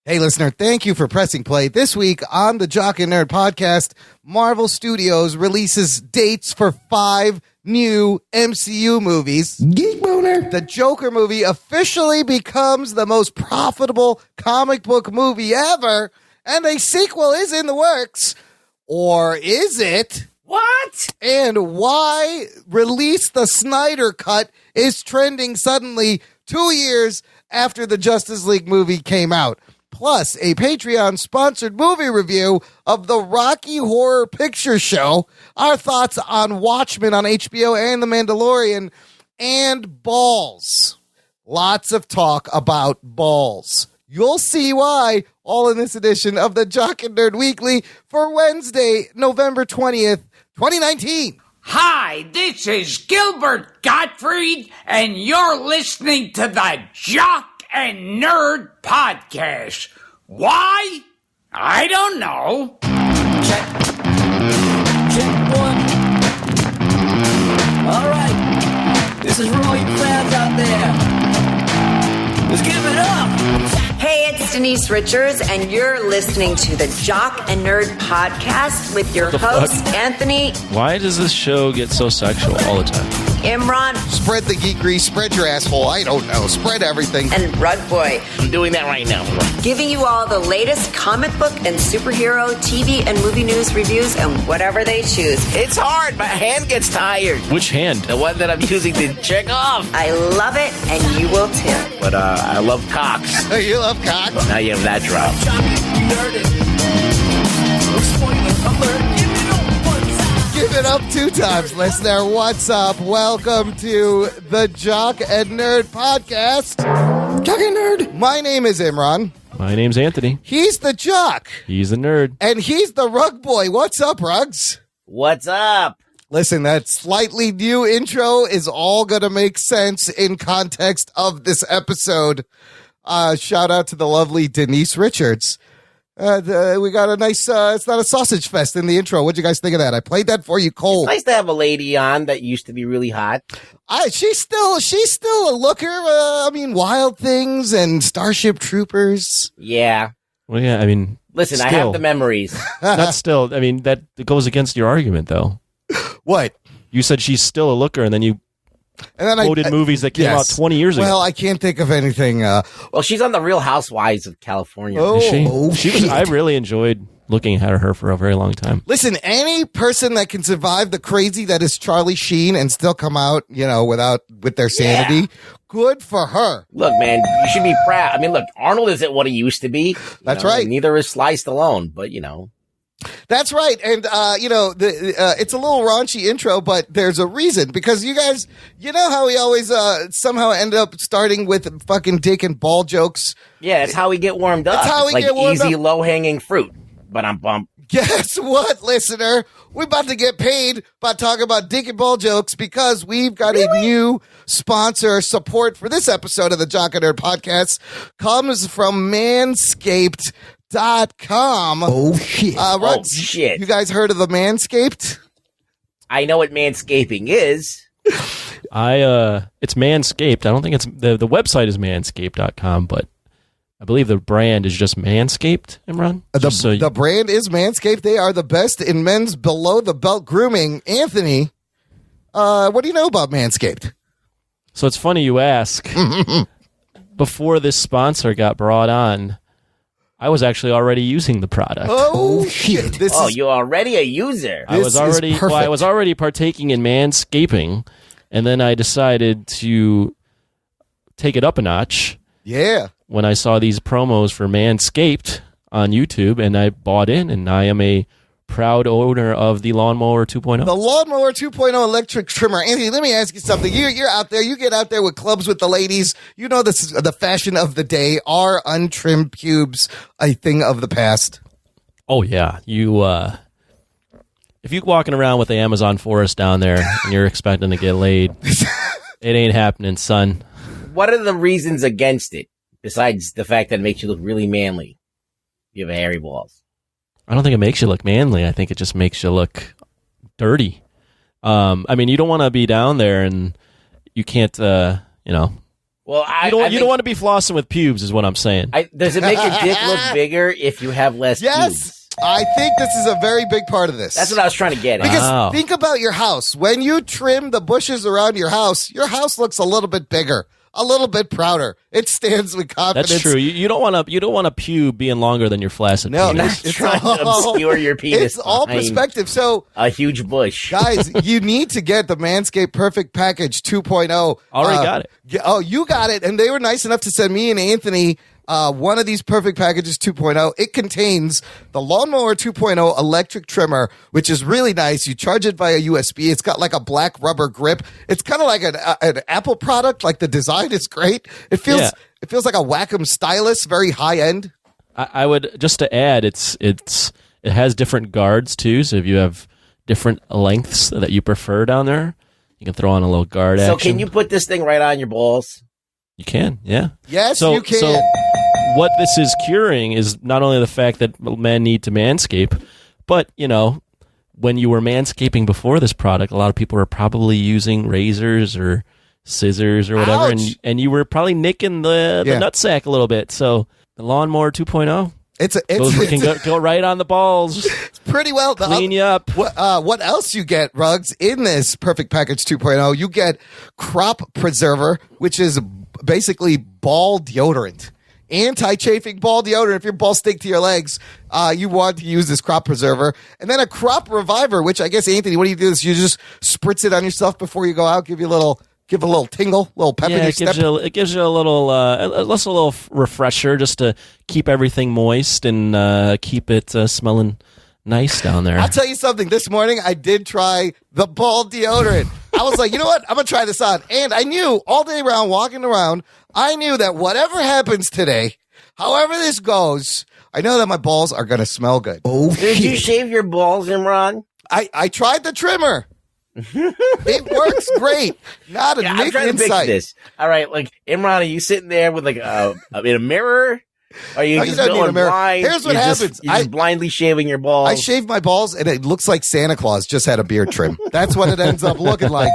Hey, listener, thank you for pressing play. This week on the Jock and Nerd podcast, Marvel Studios releases dates for 5 new MCU movies. Geek Boner. The Joker movie officially becomes the most profitable comic book movie ever, and a sequel is in the works. Or is it? What? And why Release the Snyder Cut is trending suddenly 2 years after the Justice League movie came out. Plus, a Patreon-sponsored movie review of the Rocky Horror Picture Show, our thoughts on Watchmen on HBO and The Mandalorian, and balls. Lots of talk about balls. You'll see why, all in this edition of the Jock and Nerd Weekly for Wednesday, November 20th, 2019. Hi, this is Gilbert Gottfried, and you're listening to the Jock and Nerd Podcast. Why? I don't know. Check 1. All right. This is for all you fans out there. Let's give it up. Hey, it's Denise Richards, and you're listening to the Jock and Nerd Podcast with your host, Anthony. Why does this show get so sexual all the time? Imran. Spread the geek grease, spread your asshole, I don't know, spread everything. And Rug Boy. I'm doing that right now. Giving you all the latest comic book and superhero, TV, and movie news reviews and whatever they choose. It's hard. My hand gets tired. Which hand? The one that I'm using to check off. I love it, and you will too. But I love cocks. You love cock? Now you have that drop. Give it up 2 times, listener. What's up? Welcome to the Jock and Nerd Podcast. Jock and Nerd. My name is Imran. My name's Anthony. He's the Jock. He's a nerd. And he's the Rug Boy. What's up, Rugs? What's up? Listen, that slightly new intro is all going to make sense in context of this episode. Shout out to the lovely Denise Richards. We got a nice, it's not a sausage fest in the intro. What'd you guys think of that? I played that for you cold. It's nice to have a lady on that used to be really hot. She's still a looker. Wild Things and Starship Troopers. Yeah. Well, yeah, I mean... Listen, still. I have the memories. That's still... I mean, that goes against your argument, though. What? You said she's still a looker, and then you quoted movies that came out 20 years ago. Well, I can't think of anything. Well, she's on the Real Housewives of California. Is she? Shit. I really enjoyed looking at her for a very long time. Listen, any person that can survive the crazy that is Charlie Sheen and still come out, with their sanity, good for her. Look, man, you should be proud. I mean, look, Arnold isn't what he used to be. That's right. Neither is Sly Stallone, but That's right. And, it's a little raunchy intro, but there's a reason. Because you guys, you know how we always somehow end up starting with fucking dick and ball jokes? Yeah, it's how we get warmed up. That's how we get warmed easy, up. low-hanging fruit. But I'm bummed. Guess what, listener? We're about to get paid by talking about dick and ball jokes because we've got a new sponsor. Support for this episode of the Jock and Nerd Podcast comes from Manscaped.com. Oh, shit. Rugs, shit. You guys heard of the Manscaped? I know what manscaping is. It's Manscaped. I don't think it's... The website is manscaped.com, but I believe the brand is just Manscaped, Imran? The brand is Manscaped. They are the best in men's below-the-belt grooming. Anthony, what do you know about Manscaped? So it's funny you ask. Before this sponsor got brought on, I was actually already using the product. Oh shit! You're already a user. I was already partaking in manscaping, and then I decided to take it up a notch. Yeah. When I saw these promos for Manscaped on YouTube, and I bought in, and I am a proud owner of the Lawnmower 2.0. The Lawnmower 2.0 electric trimmer. Anthony, let me ask you something. You're out there. You get out there with clubs with the ladies. You know this is the fashion of the day. Are untrimmed pubes a thing of the past? Oh, yeah. If you're walking around with the Amazon forest down there and you're expecting to get laid, it ain't happening, son. What are the reasons against it, besides the fact that it makes you look really manly? You have hairy balls. I don't think it makes you look manly. I think it just makes you look dirty. I mean, you don't want to be down there and you can't, Well, you don't want to be flossing with pubes, is what I'm saying. Does it make your dick look bigger if you have less pubes? I think this is a very big part of this. That's what I was trying to get at. Because think about your house. When you trim the bushes around your house looks a little bit bigger, a little bit prouder. It stands with confidence. That's true. You don't want a pube being longer than your flaccid it's penis. trying to obscure your penis. It's all perspective. So a huge bush, guys, you need to get the Manscaped Perfect Package 2.0. Already got it. You got it, and they were nice enough to send me and Anthony one of these Perfect Packages 2.0. It contains the Lawnmower 2.0 electric trimmer, which is really nice. You charge it via USB. It's got like a black rubber grip. It's kind of like an Apple product. Like the design is great. It feels like a Wacom stylus, very high end. I would just to add, it has different guards too. So if you have different lengths that you prefer down there, you can throw on a little guard action. So can you put this thing right on your balls? You can, yeah. Yes, you can. So what this is curing is not only the fact that men need to manscape, but, when you were manscaping before this product, a lot of people were probably using razors or scissors or whatever, and you were probably nicking the nutsack a little bit. So the Lawnmower 2.0, can go right on the balls. It's pretty well done. Clean you up. What else you get, Ruggs, in this Perfect Package 2.0? You get Crop Preserver, which is basically ball deodorant. Anti-chafing ball deodorant. If your balls stick to your legs, you want to use this Crop Preserver. And then a Crop Reviver, which I guess, Anthony, what do you do? You just spritz it on yourself before you go out, give a little tingle, a little pep in your step. It gives you a little refresher just to keep everything moist and keep it smelling nice down there. I'll tell you something. This morning, I did try the ball deodorant. I was like, you know what? I'm going to try this on. And I knew all day round, walking around, I knew that whatever happens today, however this goes, I know that my balls are going to smell good. Oh, Did you shave your balls, Imran? I tried the trimmer. It works great. Not a I'm nick trying to inside. fix this. All right, Imran, are you sitting there with in a mirror? Are you just don't need a going mirror. blind? Here's what happens. You're just blindly shaving your balls. I shave my balls, and it looks like Santa Claus just had a beard trim. That's what it ends up looking like.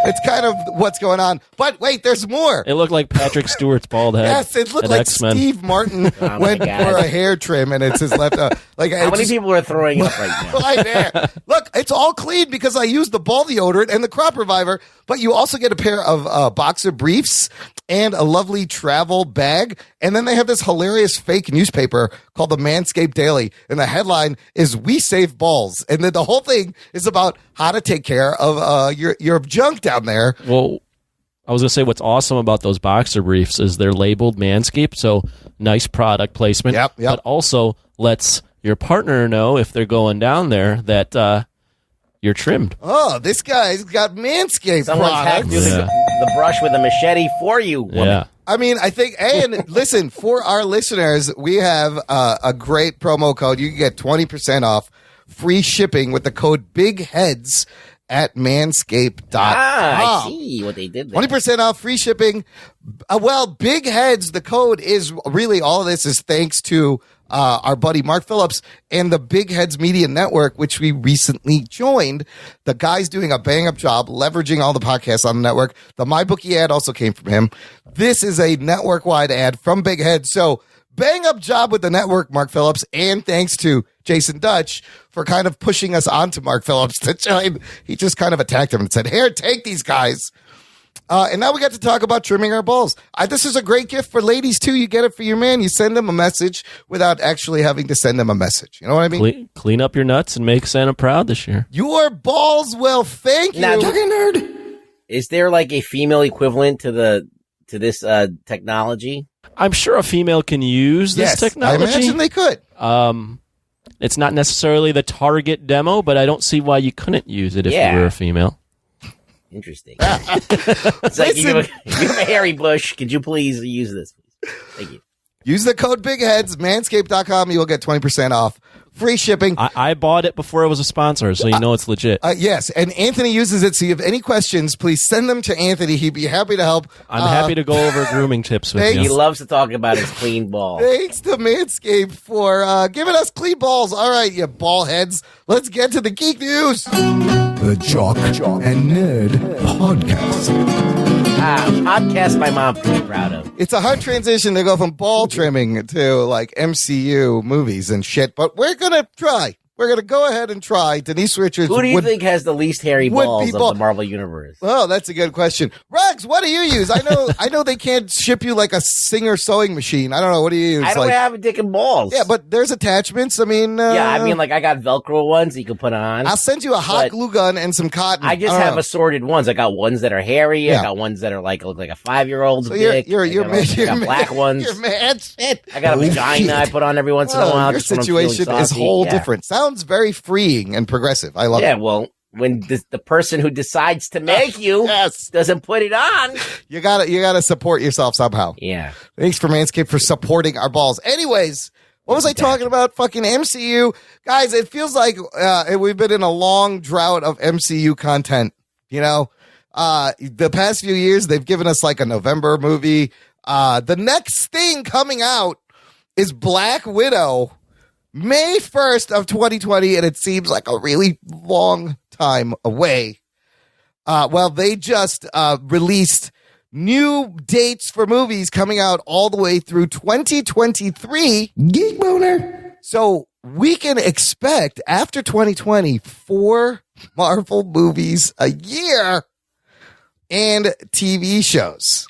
It's kind of what's going on. But wait, there's more. It looked like Patrick Stewart's bald head. Yes, it looked like X-Men. Steve Martin went for a hair trim, and it's his left. How many people are throwing up right now? Right there. Look, it's all clean because I used the ball deodorant and the Crop Reviver, but you also get a pair of boxer briefs and a lovely travel bag. And then they have this hilarious fake newspaper called the Manscaped Daily. And the headline is "We Save Balls." And then the whole thing is about how to take care of your junk down there. Well, I was going to say what's awesome about those boxer briefs is they're labeled Manscaped. So nice product placement. Yep. But also lets your partner know if they're going down there that you're trimmed. Oh, this guy's got Manscaped Someone's had to products. do the brush with a machete for you, woman. Yeah. I mean, I think, and listen, for our listeners, we have a great promo code. You can get 20% off free shipping with the code BIGHEADS at manscaped.com. I see what they did there. 20% off free shipping. Big Heads, the code is really all of this is thanks to our buddy Mark Phillips and the Big Heads Media Network, which we recently joined. The guy's doing a bang-up job leveraging all the podcasts on the network. The MyBookie ad also came from him. This is a network-wide ad from Big Heads. So bang-up job with the network, Mark Phillips, and thanks to Jason Dutch for kind of pushing us onto Mark Phillips to join. He just kind of attacked him and said, here, take these guys. And now we got to talk about trimming our balls. This is a great gift for ladies, too. You get it for your man. You send them a message without actually having to send them a message. You know what I mean? Clean up your nuts and make Santa proud this year. Your balls will thank you. Now, Talking nerd. Is there a female equivalent to this technology? I'm sure a female can use this Yes, technology. I imagine they could. It's not necessarily the target demo, but I don't see why you couldn't use it if you were a female. Interesting. It's like you have a hairy bush. Could you please use this? Thank you. Use the code BIGHEADS, manscaped.com. You will get 20% off. Free shipping. I bought it before it was a sponsor, so you know it's legit. Yes, and Anthony uses it, so if you have any questions, please send them to Anthony. He'd be happy to help. I'm happy to go over grooming tips with He you. loves to talk about his clean ball. Thanks to Manscaped for giving us clean balls. All right, you ball heads. Let's get to the geek news. The Jock and Nerd Podcast. Podcast my mom pretty proud of. It's a hard transition to go from ball trimming to like MCU movies and shit, but we're gonna try. We're going to go ahead and try. Denise Richards. Who do you think has the least hairy balls of the Marvel Universe? Oh, that's a good question. Rugs, what do you use? I know they can't ship you like a Singer sewing machine. I don't know. What do you use? I don't have a dick and balls. Yeah, but there's attachments. I mean, like I got Velcro ones you can put on. I'll send you a hot glue gun and some cotton. I just have assorted ones. I got ones that are hairy. Yeah. I got ones that are look like a 5-year-old's dick. You're black ones. You're mad shit. I got a vagina I put on every once in a while. Your situation is whole different. Sounds very freeing and progressive. I love it. Yeah, well, when the person who decides to make you doesn't put it on, you gotta support yourself somehow. Yeah. Thanks for Manscaped for supporting our balls. Anyways, what was I talking about? Fucking MCU. Guys, it feels like we've been in a long drought of MCU content. You know, the past few years, they've given us like a November movie. The next thing coming out is Black Widow. May 1st of 2020, and it seems like a really long time away. They just released new dates for movies coming out all the way through 2023. Geek Boner. So we can expect, after 2020, 4 Marvel movies a year and TV shows.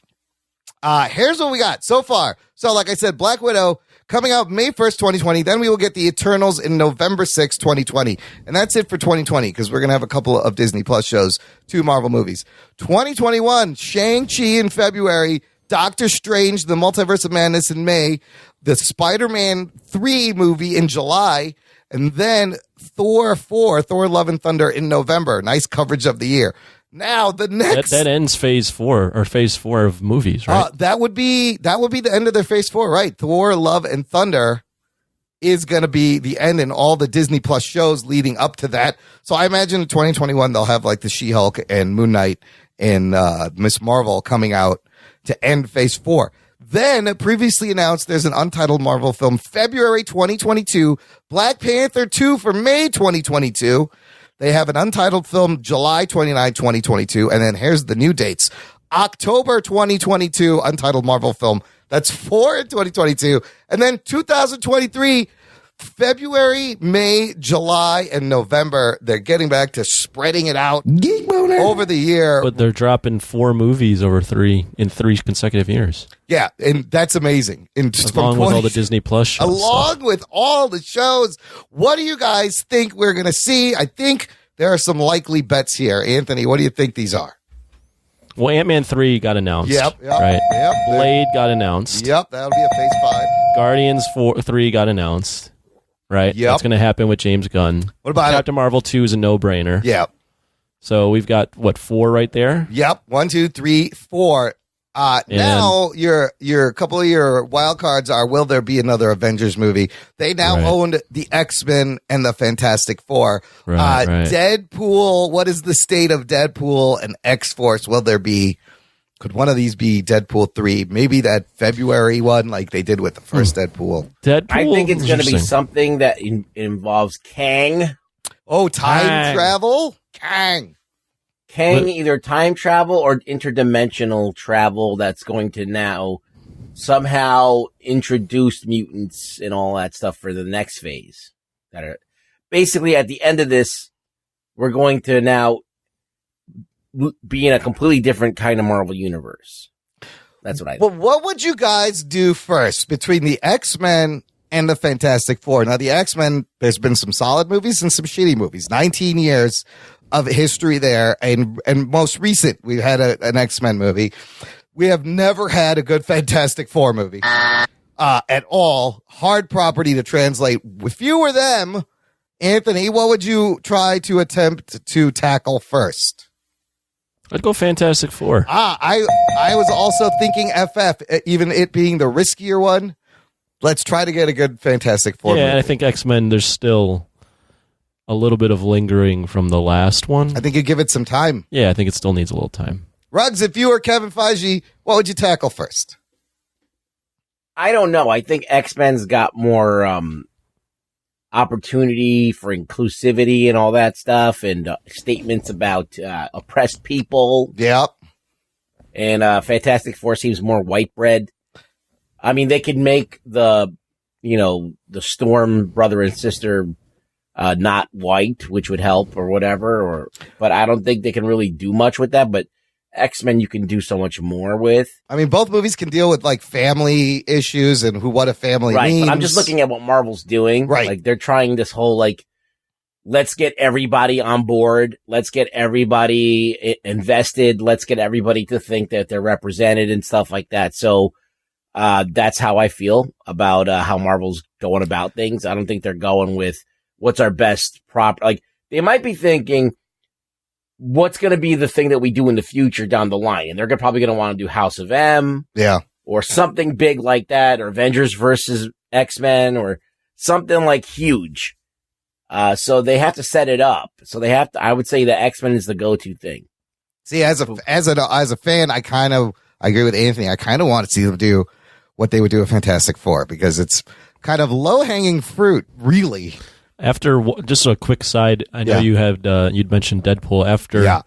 Here's what we got so far. So like I said, Black Widow coming out May 1st, 2020. Then we will get the Eternals in November 6th, 2020. And that's it for 2020 because we're going to have a couple of Disney Plus shows, 2 Marvel movies. 2021, Shang-Chi in February, Doctor Strange, The Multiverse of Madness in May, the Spider-Man 3 movie in July, and then Thor 4, Thor Love and Thunder in November. Nice coverage of the year. Now the next that ends phase 4 of movies, right? That would be the end of their phase 4, right? Thor, Love, and Thunder is going to be the end in all the Disney Plus shows leading up to that. So I imagine in 2021 they'll have like the She-Hulk and Moon Knight and Miss Marvel coming out to end phase 4. Then previously announced there's an Untitled Marvel film February 2022, Black Panther 2 for May 2022. They have an Untitled film July 29, 2022. And then here's the new dates. October 2022, Untitled Marvel film. That's 4 in 2022. And then 2023, February, May, July, and November. They're getting back to spreading it out over the year. But they're dropping 4 movies in 3 consecutive years. Yeah, and that's amazing. Along with all the Disney Plus shows. Along with all the shows. What do you guys think we're going to see? I think there are some likely bets here. Anthony, what do you think these are? Well, Ant-Man 3 got announced. Yep. Right. Yep. Blade got announced. Yep, that'll be a phase 5. Guardians 3 got announced. Right? Yep. That's going to happen with James Gunn. What about Captain Marvel 2 is a no-brainer. Yep. So we've got, 4 right there? Yep. 1, 2, 3, 4. Now your couple of your wild cards are, will there be another Avengers movie? They now owned the X-Men and the Fantastic Four. Right. Deadpool, what is the state of Deadpool and X-Force? Will there be, could one of these be Deadpool 3? Maybe that February one like they did with the first Deadpool. I think it's going to be something that involves Kang. Oh, time travel? Kang, either time travel or interdimensional travel that's going to now somehow introduce mutants and all that stuff for the next phase. That are basically at the end of this, we're going to now be in a completely different kind of Marvel universe. That's what I think. Well, what would you guys do first between the X-Men and the Fantastic Four? Now, the X-Men, there's been some solid movies and some shitty movies. 19 years of history there, and most recent, we've had an X-Men movie. We have never had a good Fantastic Four movie at all. Hard property to translate. If you were them, Anthony, what would you try to attempt to tackle first? I'd go Fantastic Four. I was also thinking FF, even it being the riskier one. Let's try to get a good Fantastic Four movie. Yeah, I think X-Men, there's still a little bit of lingering from the last one. I think you give it some time. Yeah, I think it still needs a little time. Ruggs, if you were Kevin Feige, what would you tackle first? I don't know. I think X-Men's got more opportunity for inclusivity and all that stuff, and statements about oppressed people. Yep. And Fantastic Four seems more white bread. I mean, they could make the Storm brother and sister not white, which would help or whatever. But I don't think they can really do much with that. But X-Men, you can do so much more with. I mean, both movies can deal with like family issues and what a family means. But I'm just looking at what Marvel's doing. Right. Like they're trying this whole like, let's get everybody on board. Let's get everybody invested. Let's get everybody to think that they're represented and stuff like that. So that's how I feel about how Marvel's going about things. I don't think they're going with what's our best prop. Like they might be thinking, what's going to be the thing that we do in the future down the line? And they're probably going to want to do House of M. Yeah. Or something big like that, or Avengers versus X-Men, or something like huge. So they have to set it up. So they have to, I would say the X-Men is the go-to thing. See, as a fan, I agree with Anthony. I kind of want to see them do what they would do with Fantastic Four, because it's kind of low-hanging fruit, really. After just a quick side, I know you had you'd mentioned Deadpool after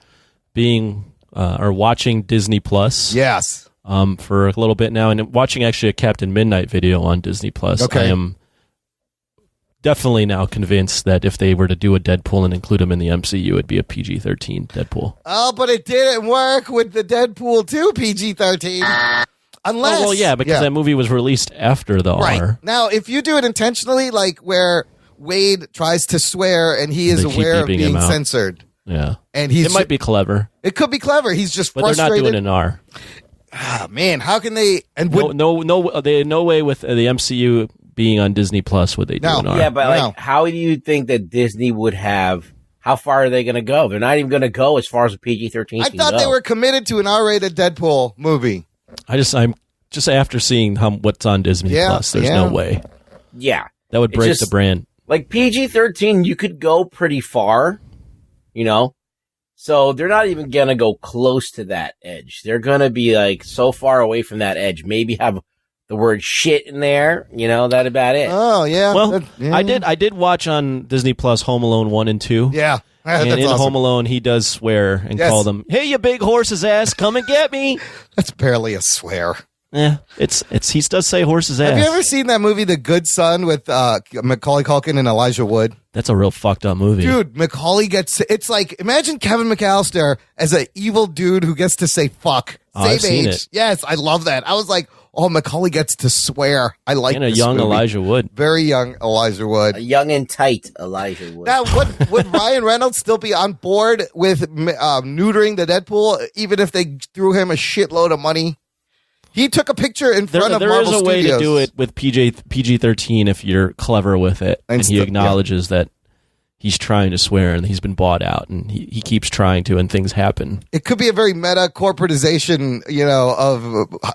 being or watching Disney Plus. Yes. For a little bit now, and watching actually a Captain Midnight video on Disney Plus. Okay. I am definitely now convinced that if they were to do a Deadpool and include him in the MCU, it'd be a PG-13 Deadpool. Oh, but it didn't work with the Deadpool 2 PG-13. Unless, because that movie was released after the R. Now, if you do it intentionally, like where Wade tries to swear and he is aware of being censored. Yeah. And it might be clever. It could be clever. He's just frustrated. But they're not doing an R. Ah, man, how can they? And no way with the MCU being on Disney Plus would they do an R. Yeah, but how do you think that Disney would have? How far are they going to go? They're not even going to go as far as a PG-13. I thought they were committed to an R-rated Deadpool movie. I'm just after seeing what's on Disney Plus. There's no way. Yeah, that would break the brand. Like PG-13, you could go pretty far, So they're not even going to go close to that edge. They're going to be like so far away from that edge. Maybe have the word shit in there, that's about it. Oh, yeah. Well, I did watch on Disney Plus Home Alone 1 and 2. Yeah. And in awesome. Home Alone, he does swear and call them, "Hey, you big horse's ass, come and get me." That's barely a swear. Yeah, he does say horse's ass. Have you ever seen that movie, The Good Son, with Macaulay Culkin and Elijah Wood? That's a real fucked up movie. Dude, Macaulay it's like, imagine Kevin McAllister as an evil dude who gets to say fuck. I've seen it. Yes, I love that. I was like, oh, Macaulay gets to swear. I like this young movie. Elijah Wood. Very young Elijah Wood. A young and tight Elijah Wood. Now, would Ryan Reynolds still be on board with neutering the Deadpool, even if they threw him a shitload of money? He took a picture in front of Marvel Studios. There is a way to do it with PG-13 if you're clever with it, and he acknowledges that he's trying to swear and he's been bought out, and he keeps trying to, and things happen. It could be a very meta corporatization, of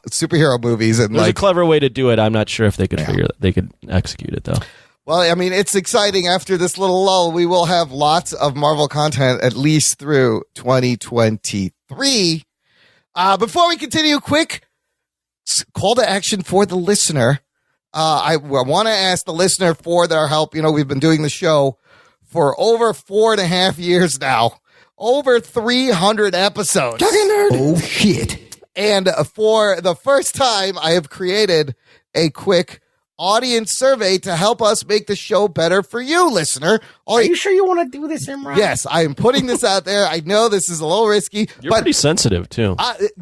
superhero movies, and there's a clever way to do it. I'm not sure if they could they could execute it though. Well, I mean, it's exciting. After this little lull, we will have lots of Marvel content at least through 2023. Before we continue, quick call to action for the listener. I want to ask the listener for their help. We've been doing the show for over 4.5 years now. Over 300 episodes. Talking nerd. Oh, shit. And for the first time, I have created a quick audience survey to help us make the show better for you, listener. Are you sure you want to do this, Imran? Yes, I am putting this out there. I know this is a little risky. You're pretty sensitive, too.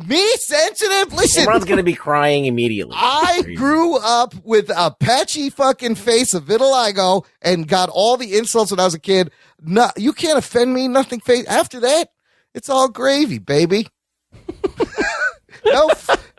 Me sensitive? Listen. Imran's going to be crying immediately. I grew up with a patchy fucking face of vitiligo and got all the insults when I was a kid. No, you can't offend me. Nothing. After that, it's all gravy, baby. No,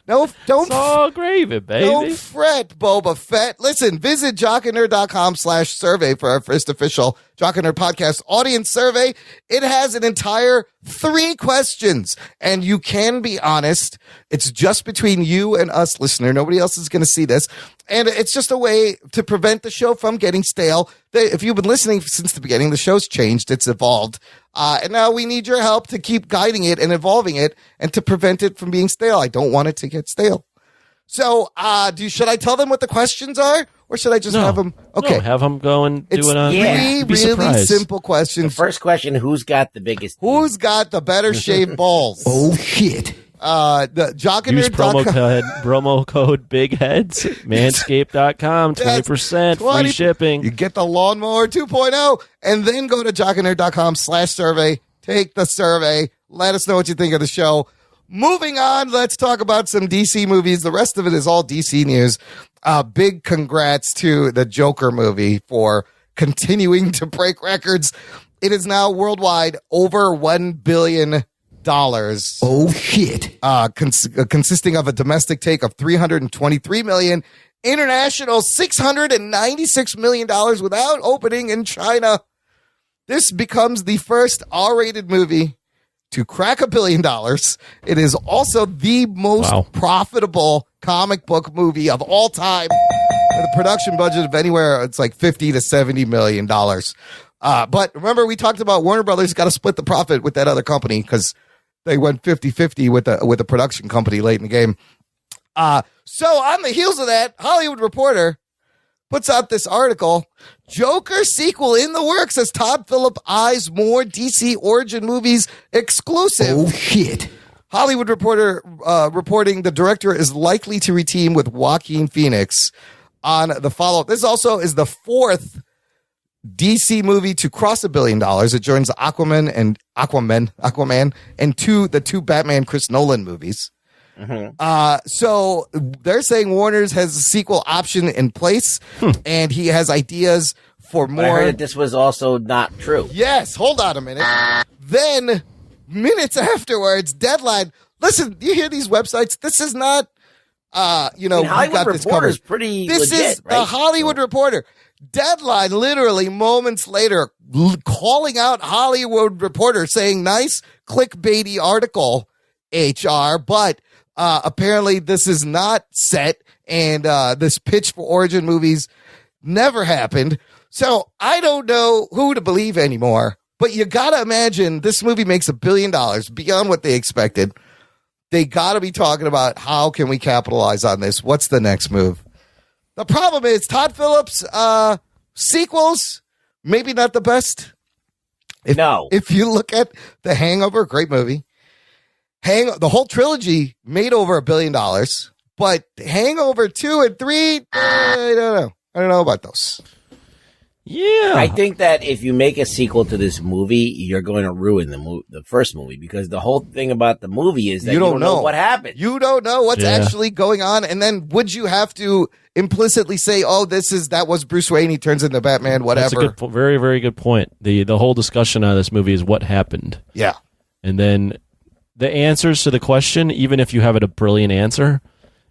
don't. It's all gravy, baby. Don't fret, Boba Fett. Listen, visit jockandnerd.com/survey for our first official Jock and Nerd podcast audience survey. It has an entire 3 questions, and you can be honest. It's just between you and us, listener. Nobody else is going to see this. And it's just a way to prevent the show from getting stale. If you've been listening since the beginning, the show's changed. It's evolved. And now we need your help to keep guiding it and evolving it and to prevent it from being stale. I don't want it to get stale. So, should I tell them what the questions are, or should I just have them? Okay, have them go and do it on. It's really simple questions. The first question: who's got the biggest? Who's got the better shaved balls? Oh shit! The Use promo code Big Heads, manscaped.com, 20% free shipping. You get the Lawnmower 2.0, and then go to jockandnerd.com/survey. Take the survey. Let us know what you think of the show. Moving on, let's talk about some DC movies. The rest of it is all DC news. Big congrats to the Joker movie for continuing to break records. It is now worldwide over $1 billion. Oh, shit. Consisting of a domestic take of $323 million, international $696 million without opening in China. This becomes the first R-rated movie to crack $1 billion. It is also the most profitable comic book movie of all time, with a production budget of anywhere it's like $50 to $70 million. But remember, we talked about Warner Brothers got to split the profit with that other company because they went 50-50 with the production company late in the game. So on the heels of that, Hollywood Reporter puts out this article, Joker sequel in the works as Todd Phillips eyes more DC origin movies exclusive. Oh, shit. Hollywood Reporter reporting the director is likely to reteam with Joaquin Phoenix on the follow-up. This also is the fourth DC movie to cross $1 billion. It joins Aquaman and the two Batman Chris Nolan movies. So they're saying Warner's has a sequel option in place, and he has ideas for more. But I heard that this was also not true. Yes, hold on a minute. Then minutes afterwards, Deadline. Listen, you hear these websites? This is not. Hollywood Reporter is pretty. This legit, is right? the Hollywood Reporter. Deadline, literally moments later, calling out Hollywood Reporter, saying, "Nice clickbaity article, HR," but. Apparently this is not set, and this pitch for origin movies never happened. So I don't know who to believe anymore, but you got to imagine this movie makes $1 billion beyond what they expected. They got to be talking about how can we capitalize on this? What's the next move? The problem is Todd Phillips sequels, maybe not the best. If you look at The Hangover, great movie. The whole trilogy made over $1 billion, but Hangover 2 and 3, I don't know. I don't know about those. Yeah. I think that if you make a sequel to this movie, you're going to ruin the first movie, because the whole thing about the movie is that you don't know what happened. You don't know what's actually going on. And then would you have to implicitly say, oh, that was Bruce Wayne, he turns into Batman, whatever. That's a very, very good point. The whole discussion on this movie is what happened. Yeah. And then the answers to the question, even if you have a brilliant answer,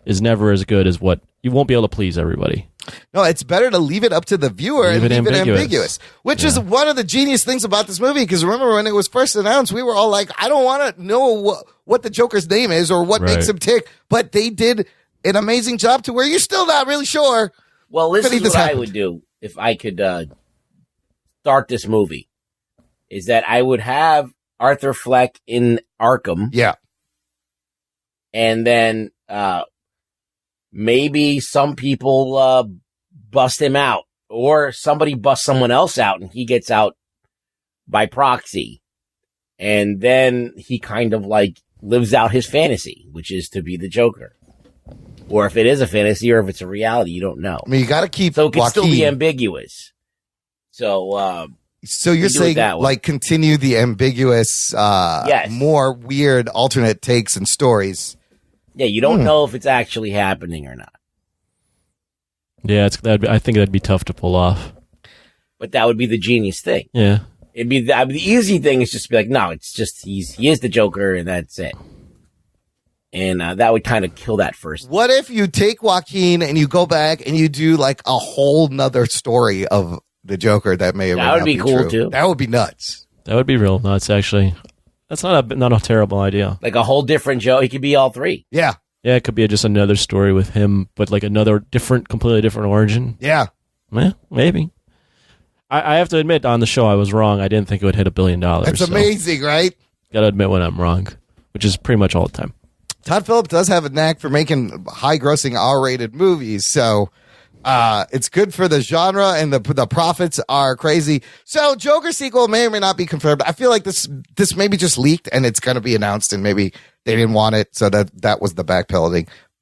is never as good as what you won't be able to please everybody. No, it's better to leave it up to the viewer and leave it ambiguous, which is one of the genius things about this movie. Because remember when it was first announced, we were all like, I don't want to know what the Joker's name is or what makes him tick. But they did an amazing job to where you're still not really sure. Well, this is what I would do if I could start this movie, is that I would have Arthur Fleck in Arkham. Yeah. And then maybe some people bust him out, or somebody busts someone else out and he gets out by proxy. And then he kind of like lives out his fantasy, which is to be the Joker. Or if it is a fantasy or if it's a reality, you don't know. I mean, you got to keep So it can still be ambiguous. So you're saying like continue the ambiguous, more weird alternate takes and stories. Yeah, you don't know if it's actually happening or not. Yeah, I think that'd be tough to pull off. But that would be the genius thing. Yeah, it'd be the easy thing is just to be like, no, it's just he is the Joker and that's it. And that would kind of kill that first. What if you take Joaquin and you go back and you do like a whole nother story of the Joker that may or may not be cool true? too. That would be nuts. That would be real nuts, actually. That's not a terrible idea. Like a whole different Joe. He could be all three. Yeah. Yeah, it could be just another story with him, but like another completely different origin. Yeah. Maybe. I have to admit, on the show, I was wrong. I didn't think it would hit $1 billion. That's amazing, right? Got to admit when I'm wrong, which is pretty much all the time. Todd Phillips does have a knack for making high-grossing R-rated movies, so It's good for the genre, and the profits are crazy. So Joker sequel may or may not be confirmed. I feel like this maybe just leaked, and it's going to be announced, and maybe they didn't want it, so that was the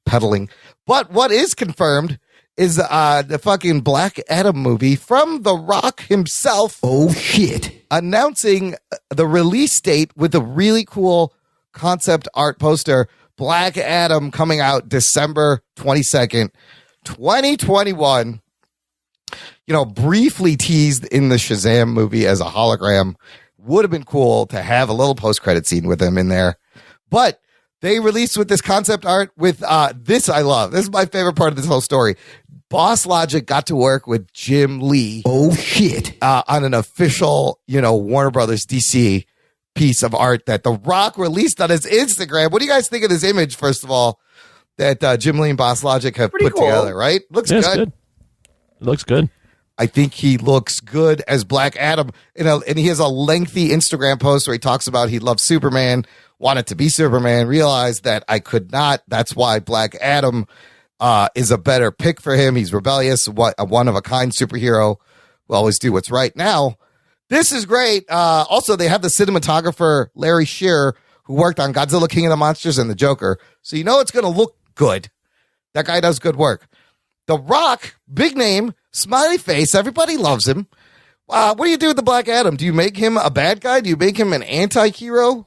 peddling. But what is confirmed is the fucking Black Adam movie from The Rock himself. Oh, shit. Announcing the release date with a really cool concept art poster. Black Adam coming out December 22nd, 2021. Briefly teased in the Shazam movie as a hologram. Would have been cool to have a little post-credit scene with him in there. But they released with this concept art with this I love. This is my favorite part of this whole story. Boss Logic got to work with Jim Lee. Oh, shit. On an official, Warner Brothers DC piece of art that The Rock released on his Instagram. What do you guys think of this image, first of all, that Jim Lee and Boss Logic have put together, right? Looks good. It looks good. I think he looks good as Black Adam. And he has a lengthy Instagram post where he talks about he loves Superman, wanted to be Superman, realized that I could not. That's why Black Adam is a better pick for him. He's rebellious, a one-of-a-kind superhero. We'll always do what's right. Now, this is great. Also, they have the cinematographer, Larry Shearer, who worked on Godzilla, King of the Monsters, and The Joker. So it's going to look good. That guy does good work. The Rock, big name, smiley face. Everybody loves him. What do you do with the Black Adam? Do you make him a bad guy? Do you make him an anti-hero?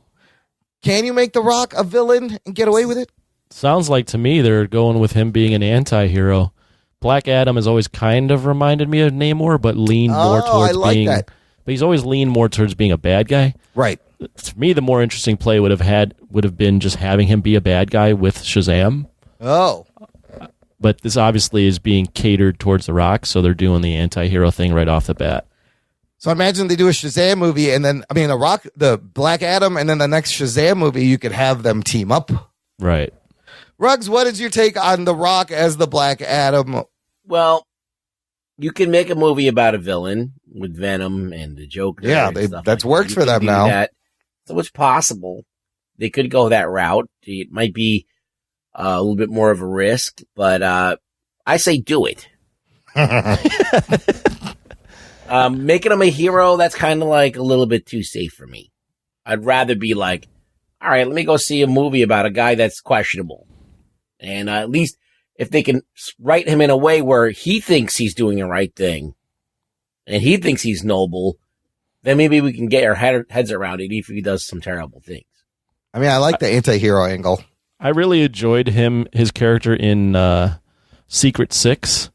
Can you make The Rock a villain and get away with it? Sounds like to me they're going with him being an anti-hero. Black Adam has always kind of reminded me of Namor, but leaned more towards being. That. But he's always leaned more towards being a bad guy. Right. To me, the more interesting play would have been just having him be a bad guy with Shazam. Oh. But this obviously is being catered towards The Rock, so they're doing the anti-hero thing right off the bat. So I imagine they do a Shazam movie, and then the Black Adam, and then the next Shazam movie, you could have them team up. Right. Ruggs, what is your take on The Rock as the Black Adam? Well, you can make a movie about a villain with Venom and the Joker. Yeah, that's worked for them now. So it's possible they could go that route. It might be a little bit more of a risk, but I say do it. Making him a hero, that's kind of like a little bit too safe for me. I'd rather be like, all right, let me go see a movie about a guy that's questionable. And at least if they can write him in a way where he thinks he's doing the right thing and he thinks he's noble, then maybe we can get our heads around it if he does some terrible things. I like the anti-hero angle. I really enjoyed his character in Secret Six.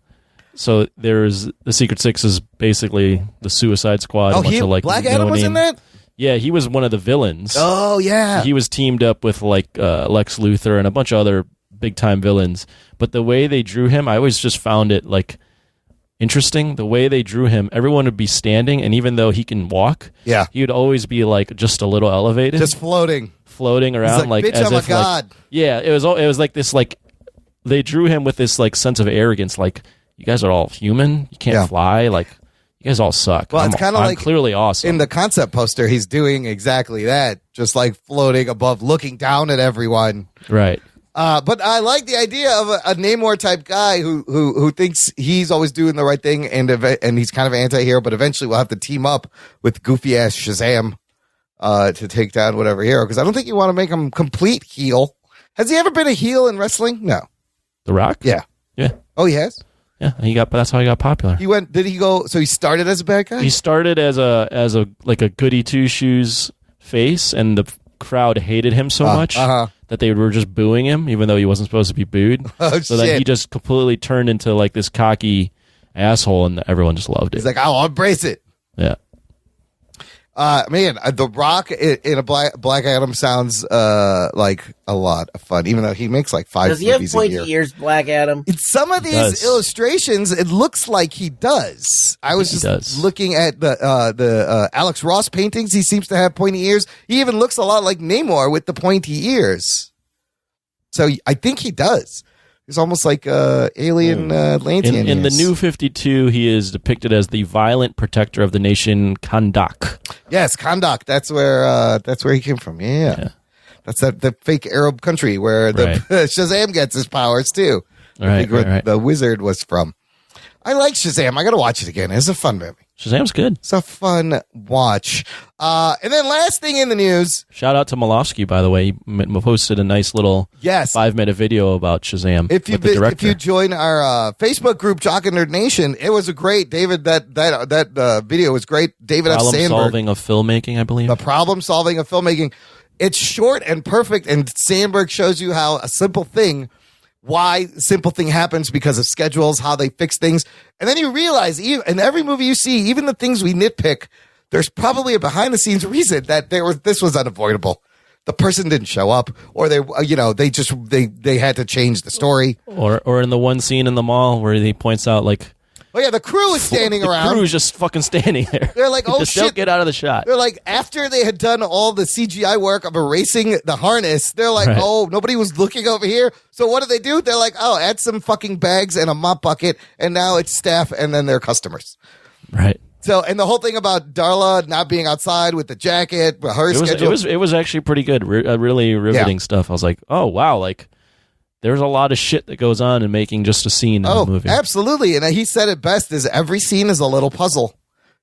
So there's the Secret Six is basically the Suicide Squad. Oh, Black Adam was in that? Yeah, he was one of the villains. Oh, yeah. He was teamed up with Lex Luthor and a bunch of other big-time villains. But the way they drew him, I always just found it interesting. The way they drew him, everyone would be standing, and even though he can walk, he would always be just a little elevated. Just floating around. Bitch, as I'm if a god. It was like this, they drew him with this sense of arrogance, you guys are all human, you can't fly, you guys all suck. Well, it's kind of clearly awesome. In the concept poster, he's doing exactly that, just floating above, looking down at everyone. Right. But I like the idea of a Namor type guy who thinks he's always doing the right thing, and he's kind of an anti-hero, but eventually we'll have to team up with goofy ass Shazam to take down whatever hero, because I don't think you want to make him complete heel. Has he ever been a heel in wrestling? No. The Rock? Yeah. Oh, he has? Yeah, that's how he got popular. Did he go, so he started as a bad guy? He started as a goody two shoes face, and the crowd hated him so much that they were just booing him, even though he wasn't supposed to be booed. So that he just completely turned into this cocky asshole, and everyone just loved it. He's like, I'll embrace it. Yeah. The Rock in a Black Adam sounds like a lot of fun, even though he makes 5 movies a year. Does he have pointy ears, Black Adam? In some of these illustrations, it looks like he does. I was just looking at the Alex Ross paintings. He seems to have pointy ears. He even looks a lot like Namor with the pointy ears. So I think he does. He's almost like alien Atlantean. In the New 52, he is depicted as the violent protector of the nation Kahndaq. Yes, Kahndaq. That's where he came from. Yeah. That's the fake Arab country where the Shazam gets his powers too. Right. The wizard was from. I like Shazam. I got to watch it again. It's a fun movie. Shazam's good. It's a fun watch. And then last thing in the news. Shout out to Malofsky, by the way. He posted a nice little 5-minute video about Shazam. If you join our Facebook group, Jock and Nerd Nation, it was a great, David, that video was great. David F. Sandberg. Problem solving of filmmaking, I believe. The problem solving of filmmaking. It's short and perfect, and Sandberg shows you how a simple thing, why simple thing happens because of schedules, how they fix things. And then you realize in every movie you see, even the things we nitpick, there's probably a behind the scenes reason that this was unavoidable. The person didn't show up, or they had to change the story. Or in the one scene in the mall where he points out like, oh yeah, the crew is standing around. The crew is just fucking standing there. They're like, oh just shit, don't get out of the shot. They're like, after they had done all the CGI work of erasing the harness, they're like, Right. oh, nobody was looking over here. So what do? They're like, oh, add some fucking bags and a mop bucket, and now it's staff, and then they're customers. Right. So, and the whole thing about Darla not being outside with the jacket, her schedule. It was actually pretty good. Really riveting stuff. I was like, oh wow, like there's a lot of shit that goes on in making just a scene in a movie. Absolutely. And he said it best, is every scene is a little puzzle.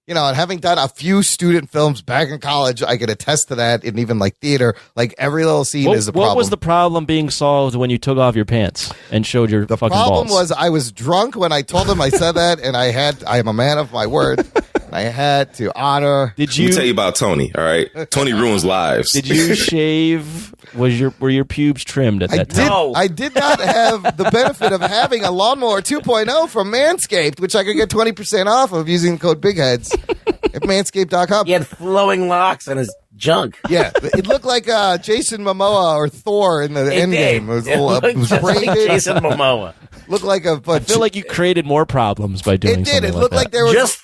You know, and having done a few student films back in college, I could attest to that. And even like theater, like every little scene is a problem. What was the problem being solved when you took off your pants and showed your fucking balls? The problem was I was drunk when I told him I said that, and I am a man of my word. I had to honor. Let me tell you about Tony, all right? Tony ruins lives. Did you shave? Were your pubes trimmed at that time? No. I did not have the benefit of having a lawnmower 2.0 from Manscaped, which I could get 20% off of using the code BIGHEADS at manscaped.com. He had flowing locks on his junk. Yeah, it looked like Jason Momoa or Thor in the Endgame. It was braided. Jason Momoa. Looked like a. I feel like you created more problems by doing it. Something It looked like there was just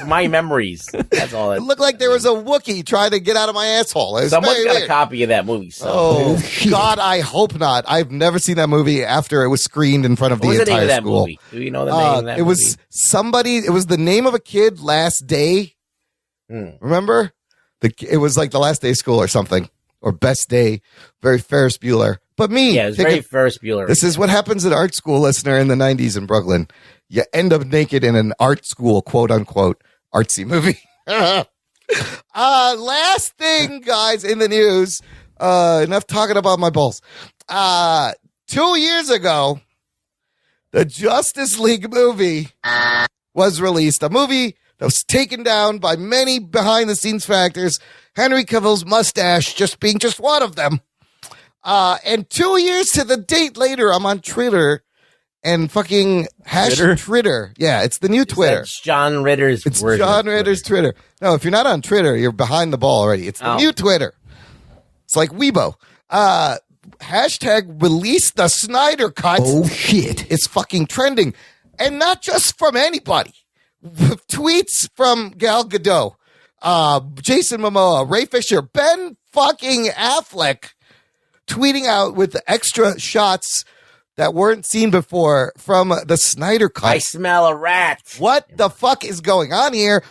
my memories. That's all. It looked like there was a Wookiee trying to get out of my asshole. Someone's got a copy of that movie. So. Oh God, I hope not. I've never seen that movie after it was screened in front of the entire name of that school. Movie? Do you know the name of that movie? It was somebody. It was the name of a kid. Last Day. Remember? It was like the last day of school or something, or best day. Very Ferris Bueller. But me, yeah, it was very Ferris Bueller. This is what happens at art school, listener, in the 90s in Brooklyn. You end up naked in an art school, quote unquote, artsy movie. Last thing, guys, in the news. Enough talking about my balls. 2 years ago, the Justice League movie was released. A movie that was taken down by many behind-the-scenes factors. Henry Cavill's mustache just being just one of them. And 2 years to the date later, I'm on Twitter and fucking Twitter. Yeah, it's the new Twitter. It's John Ritter's It's John Ritter's Twitter. No, if you're not on Twitter, you're behind the ball already. It's the new Twitter. It's like Weibo. Hashtag release the Snyder Cut. Oh, shit. It's fucking trending. And not just from anybody. Tweets from Gal Gadot, Jason Momoa, Ray Fisher, Ben fucking Affleck, tweeting out with extra shots that weren't seen before from the Snyder Cut. I smell a rat. What the fuck is going on here?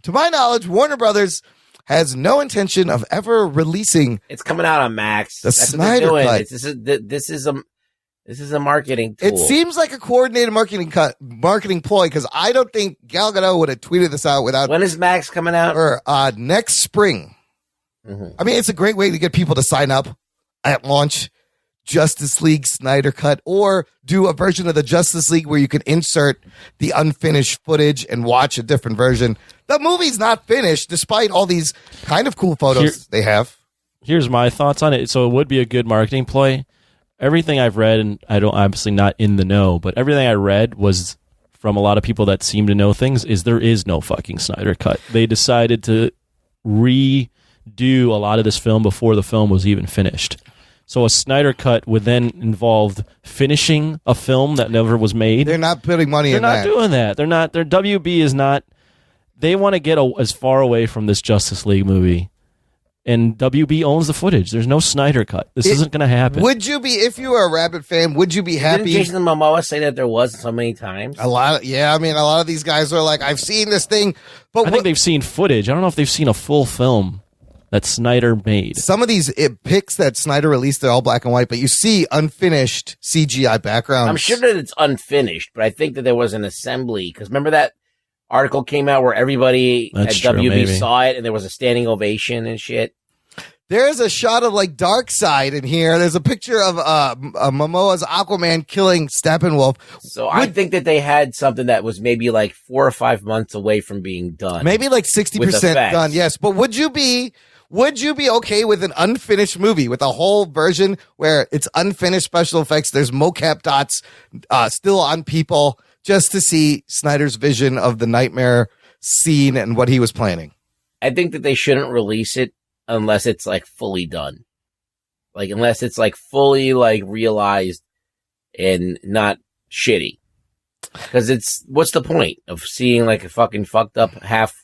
To my knowledge, Warner Brothers has no intention of ever releasing. It's coming out on Max. The Snyder Cut. This is a marketing tool. It seems like a coordinated marketing ploy, because I don't think Gal Gadot would have tweeted this out without. When is Max coming out? Or next spring. Mm-hmm. I mean, it's a great way to get people to sign up at launch. Justice League Snyder Cut, or do a version of the Justice League where you can insert the unfinished footage and watch a different version. The movie's not finished, despite all these kind of cool photos they have. Here's my thoughts on it. So it would be a good marketing ploy. Everything I've read, and I don't obviously not in the know, but everything I read was from a lot of people that seem to know things, is there is no fucking Snyder Cut. They decided to redo a lot of this film before the film was even finished. So a Snyder Cut would then involve finishing a film that never was made. They're not putting money in that. They're not doing that. They're not. Their WB is not. They want to get as far away from this Justice League movie. And WB owns the footage. There's no Snyder Cut. This isn't going to happen. Would you be, if you were a Rabbit fan, would you be happy? Didn't Jason Momoa say that there was so many times? A lot of these guys are like, I've seen this thing. But I think they've seen footage. I don't know if they've seen a full film. that Snyder made. Some of these pics that Snyder released, they're all black and white, but you see unfinished CGI backgrounds. I'm sure that it's unfinished, but I think that there was an assembly. Because remember that article came out where everybody at WB saw it and there was a standing ovation and shit? There's a shot of like Darkseid in here. There's a picture of Momoa's Aquaman killing Steppenwolf. So I think that they had something that was maybe like 4 or 5 months away from being done. Maybe like 60% done, yes. But would you be okay with an unfinished movie, with a whole version where it's unfinished special effects, there's mocap dots still on people, just to see Snyder's vision of the nightmare scene and what he was planning? I think that they shouldn't release it unless it's like fully done. Like unless it's like fully like realized and not shitty. Because what's the point of seeing like a fucking fucked up half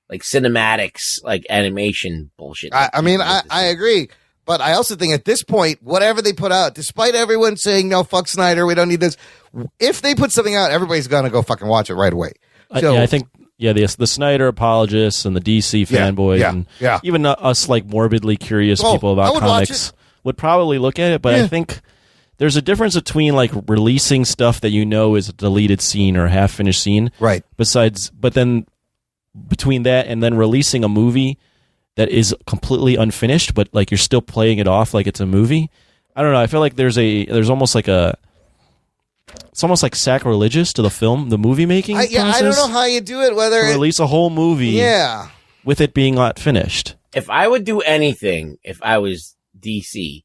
like cinematics, like animation bullshit? I mean, I agree. But I also think at this point, whatever they put out, despite everyone saying, no, fuck Snyder, we don't need this. If they put something out, everybody's going to go fucking watch it right away. So, I think, the Snyder apologists and the DC fanboys and even us like morbidly curious people about comics would probably look at it. But I think there's a difference between like releasing stuff that you know is a deleted scene or a half-finished scene. Right. But then between that and then releasing a movie that is completely unfinished, but like you're still playing it off like it's a movie. I don't know. I feel like there's almost like it's almost like sacrilegious to the movie making process. I don't know how you do it, whether to release a whole movie with it being not finished. If I would do anything, if I was DC,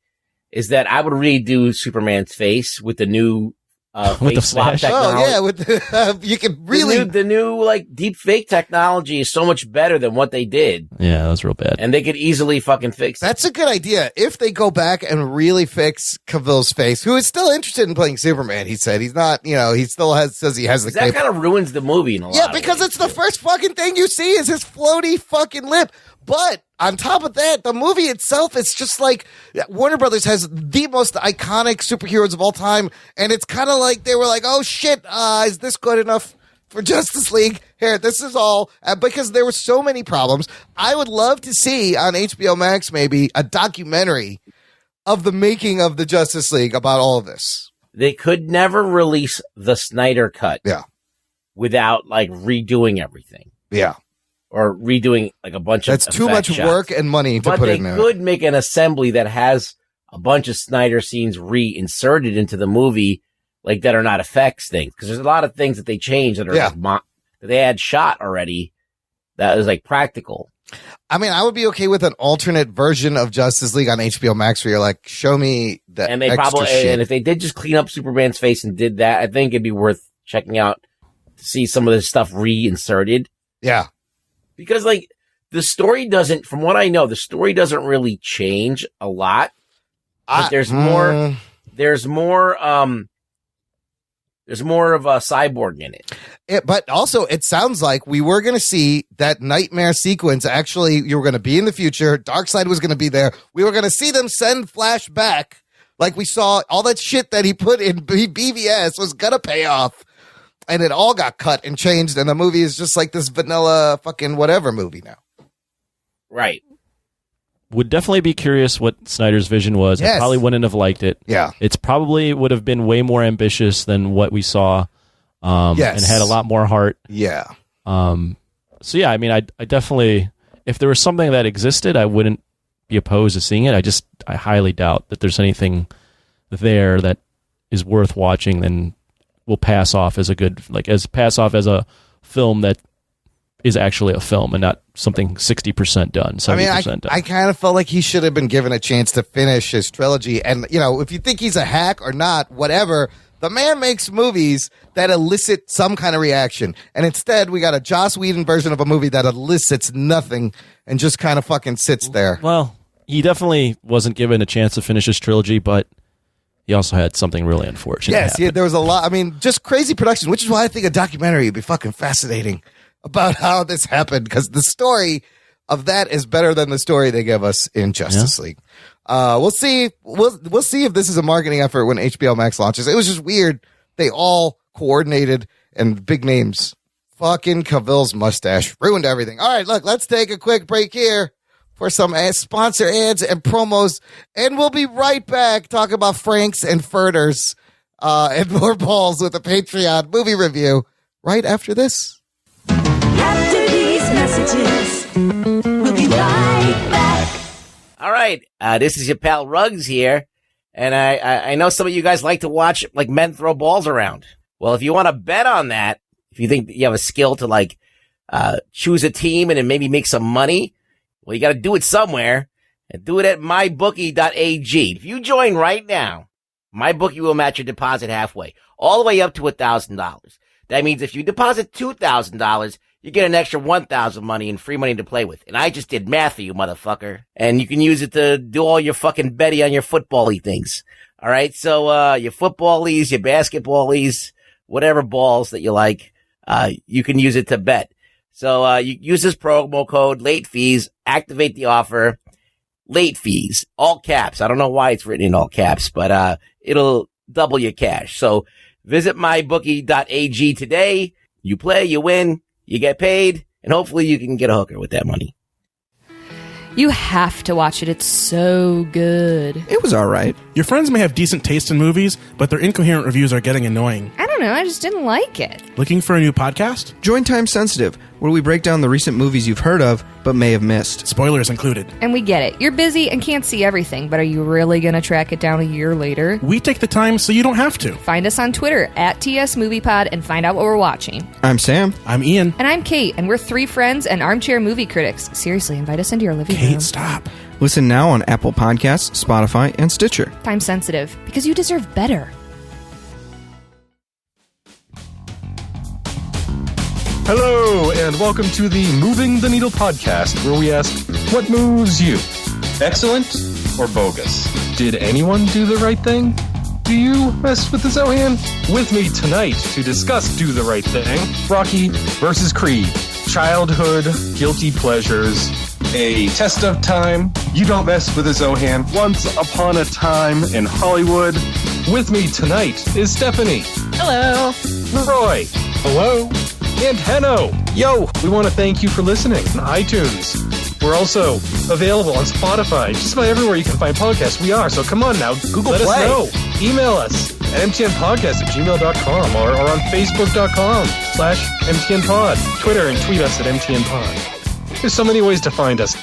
is that I would redo Superman's face with the new with the swap flash. technology. with the, you can really the new like deep fake technology is so much better than what they did. Yeah, that was real bad. And they could easily fucking fix it. That's a good idea. If they go back and really fix Cavill's face, who is still interested in playing Superman, he said he's not. He still says he has the. That kind of ruins the movie in a lot. Yeah, because it's the first fucking thing you see is his floaty fucking lip. But on top of that, the movie itself is just like Warner Brothers has the most iconic superheroes of all time. And it's kind of like they were like, oh shit, is this good enough for Justice League? Here, this is all because there were so many problems. I would love to see on HBO Max maybe a documentary of the making of the Justice League about all of this. They could never release the Snyder cut. Yeah. Without like redoing everything. Yeah. Or redoing like a bunch of That's too much work and money to put in there. But they could make an assembly that has a bunch of Snyder scenes reinserted into the movie, like that are not effects things. Because there's a lot of things that they changed that are that they had shot already that was like practical. I mean, I would be okay with an alternate version of Justice League on HBO Max where you're like, show me that and they extra probably shit. And if they did just clean up Superman's face and did that, I think it'd be worth checking out to see some of this stuff reinserted. Yeah. Because, like, the story doesn't, from what I know, the story doesn't really change a lot. But there's more of a cyborg in it. But also, it sounds like we were going to see that nightmare sequence. Actually, you were going to be in the future. Darkseid was going to be there. We were going to see them send Flash back. Like we saw all that shit that he put in BVS was going to pay off. And it all got cut and changed, and the movie is just like this vanilla fucking whatever movie now. Right. Would definitely be curious what Snyder's vision was. Yes. I probably wouldn't have liked it. Yeah. It's probably would have been way more ambitious than what we saw, and had a lot more heart. Yeah. So, yeah, I mean, I definitely, if there was something that existed, I wouldn't be opposed to seeing it. I highly doubt that there's anything there that is worth watching and will pass off as as a film that is actually a film and not something 60% done, 70% done. I kind of felt like he should have been given a chance to finish his trilogy. And, if you think he's a hack or not, whatever, the man makes movies that elicit some kind of reaction. And instead, we got a Joss Whedon version of a movie that elicits nothing and just kind of fucking sits there. Well, he definitely wasn't given a chance to finish his trilogy, but he also had something really unfortunate Yes, happen. there was a lot. I mean, just crazy production, which is why I think a documentary would be fucking fascinating about how this happened, because the story of that is better than the story they give us in Justice League. We'll see. We'll see if this is a marketing effort when HBO Max launches. It was just weird. They all coordinated and big names. Fucking Cavill's mustache ruined everything. All right, look, let's take a quick break here for some sponsor ads and promos, and we'll be right back talking about Franks and Furters and more balls with a Patreon movie review right after this. After these messages, we'll be right back. All right, this is your pal Ruggs here, and I know some of you guys like to watch like men throw balls around. Well, if you want to bet on that, if you think that you have a skill to like choose a team and then maybe make some money, well, you got to do it somewhere, and do it at mybookie.ag. If you join right now, MyBookie will match your deposit halfway, all the way up to $1,000. That means if you deposit $2,000, you get an extra $1,000 money and free money to play with. And I just did math for you, motherfucker. And you can use it to do all your fucking betty on your football-y things. All right, so your football-ys, your basketball-ys, whatever balls that you like, you can use it to bet. So you use this promo code, late fees, activate the offer, late fees, all caps. I don't know why it's written in all caps, but it'll double your cash. So visit mybookie.ag today. You play, you win, you get paid, and hopefully you can get a hooker with that money. You have to watch it. It's so good. It was all right. Your friends may have decent taste in movies, but their incoherent reviews are getting annoying. I don't know. I just didn't like it. Looking for a new podcast? Join Time Sensitive, where we break down the recent movies you've heard of, but may have missed. Spoilers included. And we get it. You're busy and can't see everything, but are you really going to track it down a year later? We take the time so you don't have to. Find us on Twitter @TSMoviePod and find out what we're watching. I'm Sam. I'm Ian. And I'm Kate, and we're 3 friends and armchair movie critics. Seriously, invite us into your living room. Kate, stop. Listen now on Apple Podcasts, Spotify, and Stitcher. Time sensitive, because you deserve better. Hello, and welcome to the Moving the Needle podcast, where we ask, what moves you? Excellent or bogus? Did anyone do the right thing? Do you mess with the Zohan? With me tonight to discuss Do the Right Thing, Rocky versus Creed, childhood, guilty pleasures, a test of time, you don't mess with the Zohan, once upon a time in Hollywood. With me tonight is Stephanie. Hello. Roy. Hello. And Henno. Yo. We want to thank you for listening on iTunes. We're also available on Spotify. Just about everywhere you can find podcasts, we are. So come on now. Google Let Play. us know. Email us at mtnpodcast@gmail.com or on facebook.com/mtnpod. Twitter and tweet us at mtnpod. There's so many ways to find us.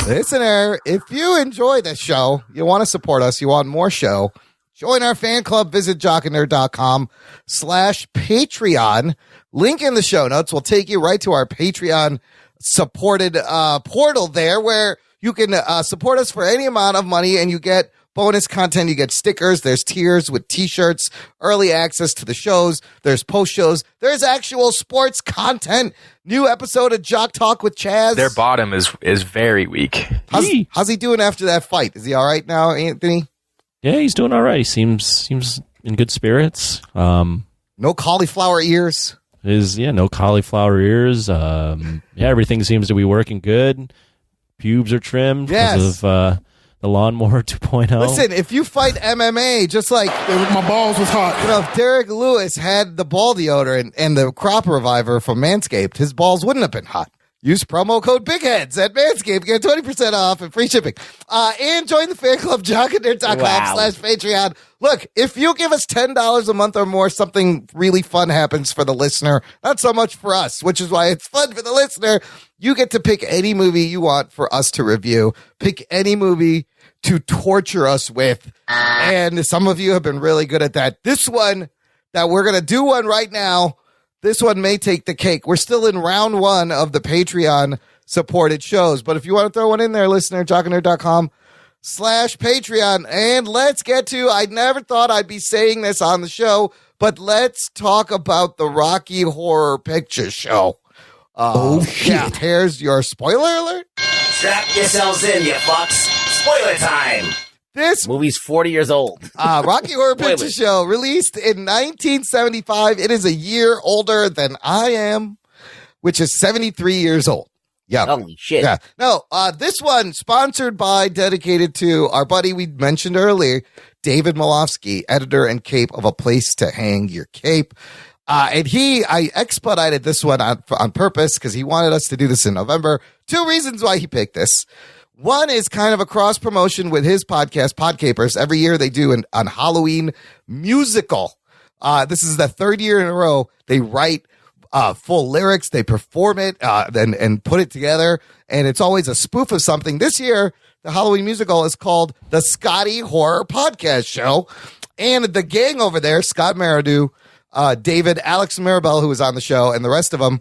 Listener, if you enjoy this show, you want to support us, you want more show, join our fan club. Visit jockandnerd.com/Patreon. Link in the show notes will take you right to our Patreon supported portal there, where you can support us for any amount of money and you get bonus content. You get stickers. There's tiers with t-shirts, early access to the shows. There's post shows. There's actual sports content. New episode of Jock Talk with Chaz. Their bottom is very weak. How's he doing after that fight? Is he all right now, Anthony? Yeah, he's doing all right. He seems in good spirits. No cauliflower ears. No cauliflower ears. Everything seems to be working good. Pubes are trimmed because of the lawnmower 2.0. Listen, if you fight MMA, just like my balls was hot. You know, if Derek Lewis had the ball deodorant and the crop reviver from Manscaped, his balls wouldn't have been hot. Use promo code BIGHEADS at Manscaped. Get 20% off and free shipping. And join the fan club, jockandnerd.com/Patreon. Look, if you give us $10 a month or more, something really fun happens for the listener. Not so much for us, which is why it's fun for the listener. You get to pick any movie you want for us to review. Pick any movie to torture us with. And some of you have been really good at that. This one that we're going to do one right now, this one may take the cake. We're still in round 1 of the Patreon supported shows. But if you want to throw one in there, listener, jockandnerd.com/Patreon. And let's get to, I never thought I'd be saying this on the show, but let's talk about the Rocky Horror Picture Show. Shit. Yeah, here's your spoiler alert. Strap yourselves in, you fucks. Spoiler time. This movie's 40 years old. Rocky Horror Picture Show, released in 1975. It is a year older than I am, which is 73 years old. Yeah. Holy shit. Yeah. No, this one sponsored by, dedicated to our buddy we mentioned earlier, David Malofsky, editor and cape of A Place to Hang Your Cape. And I expedited this one on purpose because he wanted us to do this in November. 2 reasons why he picked this. One is kind of a cross promotion with his podcast, Podcapers. Every year they do an Halloween musical. This is the 3rd year in a row. They write full lyrics, they perform it, and put it together. And it's always a spoof of something. This year, the Halloween musical is called the Scotty Horror Podcast Show. And the gang over there, Scott Maridu, David, Alex Mirabel, who was on the show, and the rest of them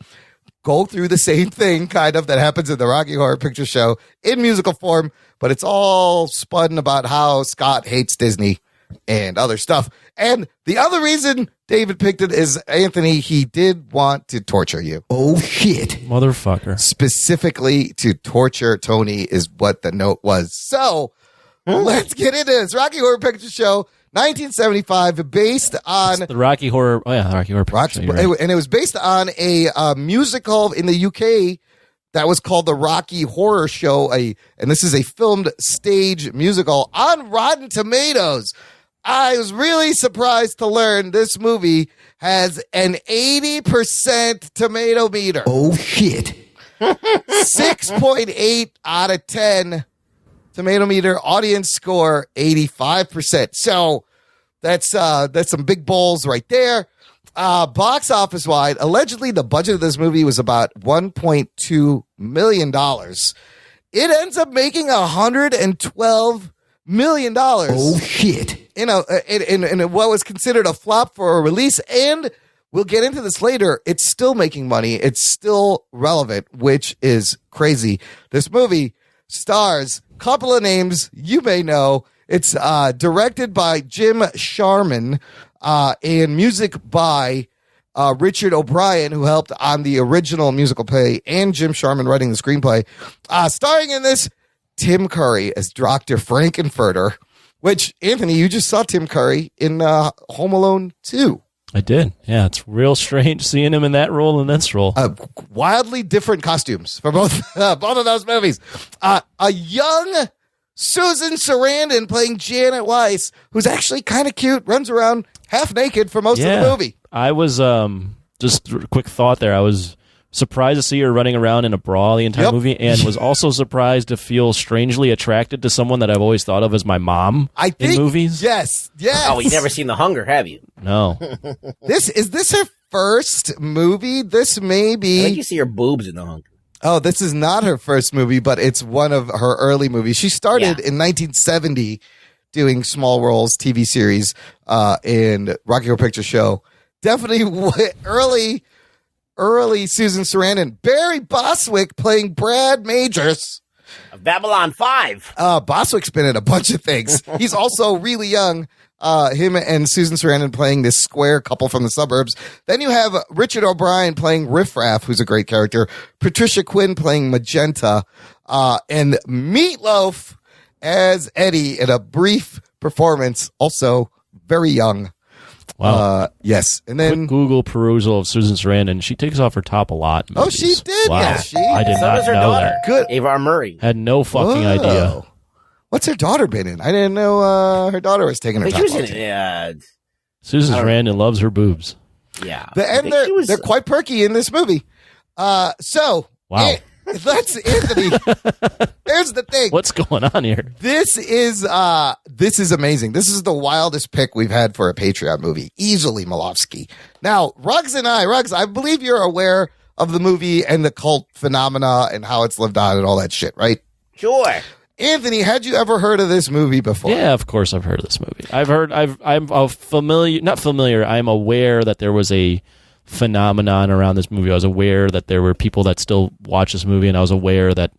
go through the same thing kind of that happens in the Rocky Horror Picture Show in musical form, but it's all spun about how Scott hates Disney and other stuff. And the other reason David picked it is, Anthony, he did want to torture you. Oh, shit. Motherfucker. Specifically to torture Tony is what the note was. So let's get into this. Rocky Horror Picture Show, 1975, based on the Rocky Horror. Oh yeah, the Rocky Horror Picture Show. Right. And it was based on a musical in the UK that was called the Rocky Horror Show. And this is a filmed stage musical on Rotten Tomatoes. I was really surprised to learn this movie has an 80% tomato meter. Oh shit. 6.8 out of 10. Tomato meter, audience score 85%. So that's some big bowls right there. Box office wide, allegedly the budget of this movie was about $1.2 million. It ends up making $112 million. Oh shit. In what was considered a flop for a release, and we'll get into this later, it's still making money. It's still relevant, which is crazy. This movie stars couple of names you may know. It's directed by Jim Sharman and music by Richard O'Brien, who helped on the original musical play, and Jim Sharman writing the screenplay. Starring in this, Tim Curry as Dr. Frankenfurter, which, Anthony, you just saw Tim Curry in Home Alone 2. I did. Yeah, it's real strange seeing him in that role and this role. Wildly different costumes for both of those movies. A young Susan Sarandon playing Janet Weiss, who's actually kind of cute, runs around half naked for most of the movie. I was, just a quick thought there, I was surprised to see her running around in a bra the entire movie, and was also surprised to feel strangely attracted to someone that I've always thought of as my mom in movies. Yes. Oh, you've never seen The Hunger, have you? No. Is this her first movie? This may be... I think you see her boobs in The Hunger. Oh, this is not her first movie, but it's one of her early movies. She started in 1970 doing small roles, TV series, in Rocky Horror Picture Show. Definitely early Susan Sarandon. Barry Bostwick playing Brad Majors. Of Babylon 5. Bostwick's been in a bunch of things. He's also really young. Him and Susan Sarandon playing this square couple from the suburbs. Then you have Richard O'Brien playing Riff Raff, who's a great character. Patricia Quinn playing Magenta. And Meatloaf as Eddie in a brief performance. Also very young. Wow. Yes. And then quick Google perusal of Susan Sarandon. She takes off her top a lot. Oh, she did? Wow. Yeah, she I did so not does her know daughter. that. Good. Ava Murray. Had no fucking idea. What's her daughter been in? I didn't know her daughter was taking her top off. Susan Sarandon loves her boobs. Yeah. And they're quite perky in this movie. Wow. Let's Anthony. Here's the thing. What's going on here? This is amazing. This is the wildest pick we've had for a Patreon movie. Easily Malofsky. Now, Ruggs, I believe you're aware of the movie and the cult phenomena and how it's lived on and all that shit, right? Sure. Anthony, had you ever heard of this movie before? Yeah, of course I've heard of this movie. I'm aware that there was a phenomenon around this movie. I was aware that there were people that still watch this movie, and I was aware that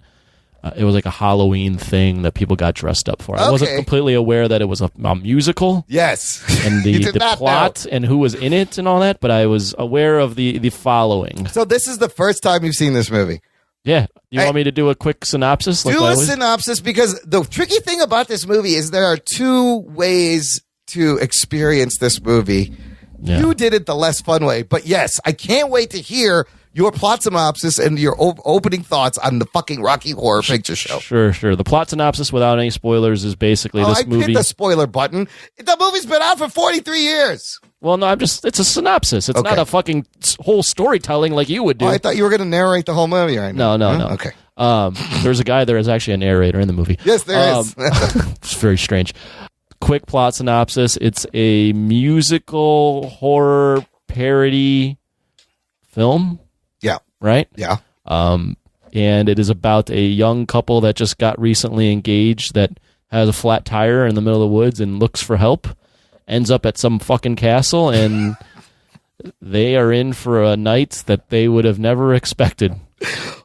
it was like a Halloween thing that people got dressed up for. I wasn't completely aware that it was a musical. Yes. And the plot and who was in it and all that, but I was aware of the following. So this is the first time you've seen this movie? Yeah. You want me to do a quick synopsis? Do a synopsis, because the tricky thing about this movie is there are two ways to experience this movie. Yeah. You did it the less fun way, but yes, I can't wait to hear your plot synopsis and your opening thoughts on the fucking Rocky Horror Picture Show. Sure. The plot synopsis, without any spoilers, is basically this movie. I hit the spoiler button. The movie's been out for 43 years. Well, no, it's a synopsis. It's not a fucking whole storytelling like you would do. Oh, I thought you were going to narrate the whole movie right now. No. Okay. There's a guy there is actually a narrator in the movie. Yes, there is. It's very strange. Quick plot synopsis. It's a musical horror parody film. Yeah. Right? Yeah. And it is about a young couple that just got recently engaged that has a flat tire in the middle of the woods and looks for help. Ends up at some fucking castle, and they are in for a night that they would have never expected.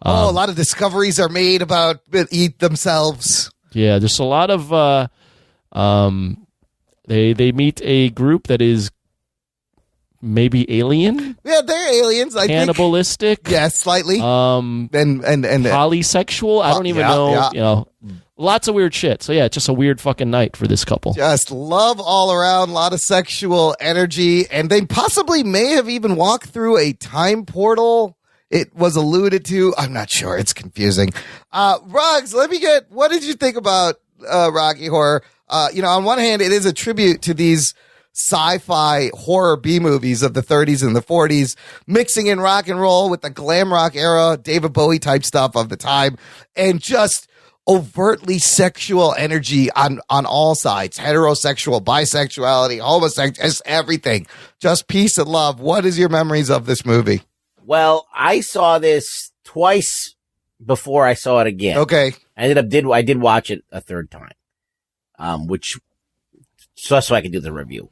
A lot of discoveries are made about it themselves. Yeah, there's a lot of they meet a group that is maybe alien. Yeah, they're aliens. I cannibalistic. Think. Yeah, slightly. And polysexual. I don't even know. Yeah. You know, lots of weird shit. So yeah, it's just a weird fucking night for this couple. Just love all around. A lot of sexual energy, and they possibly may have even walked through a time portal. It was alluded to. I'm not sure. It's confusing. Ruggs, what did you think about Rocky Horror? On one hand, it is a tribute to these sci-fi horror B-movies of the 30s and the 40s, mixing in rock and roll with the glam rock era, David Bowie type stuff of the time, and just overtly sexual energy on all sides, heterosexual, bisexuality, homosexual, just everything. Just peace and love. What is your memories of this movie? Well, I saw this twice before I saw it again. Okay. I did watch it a third time. So I could do the review.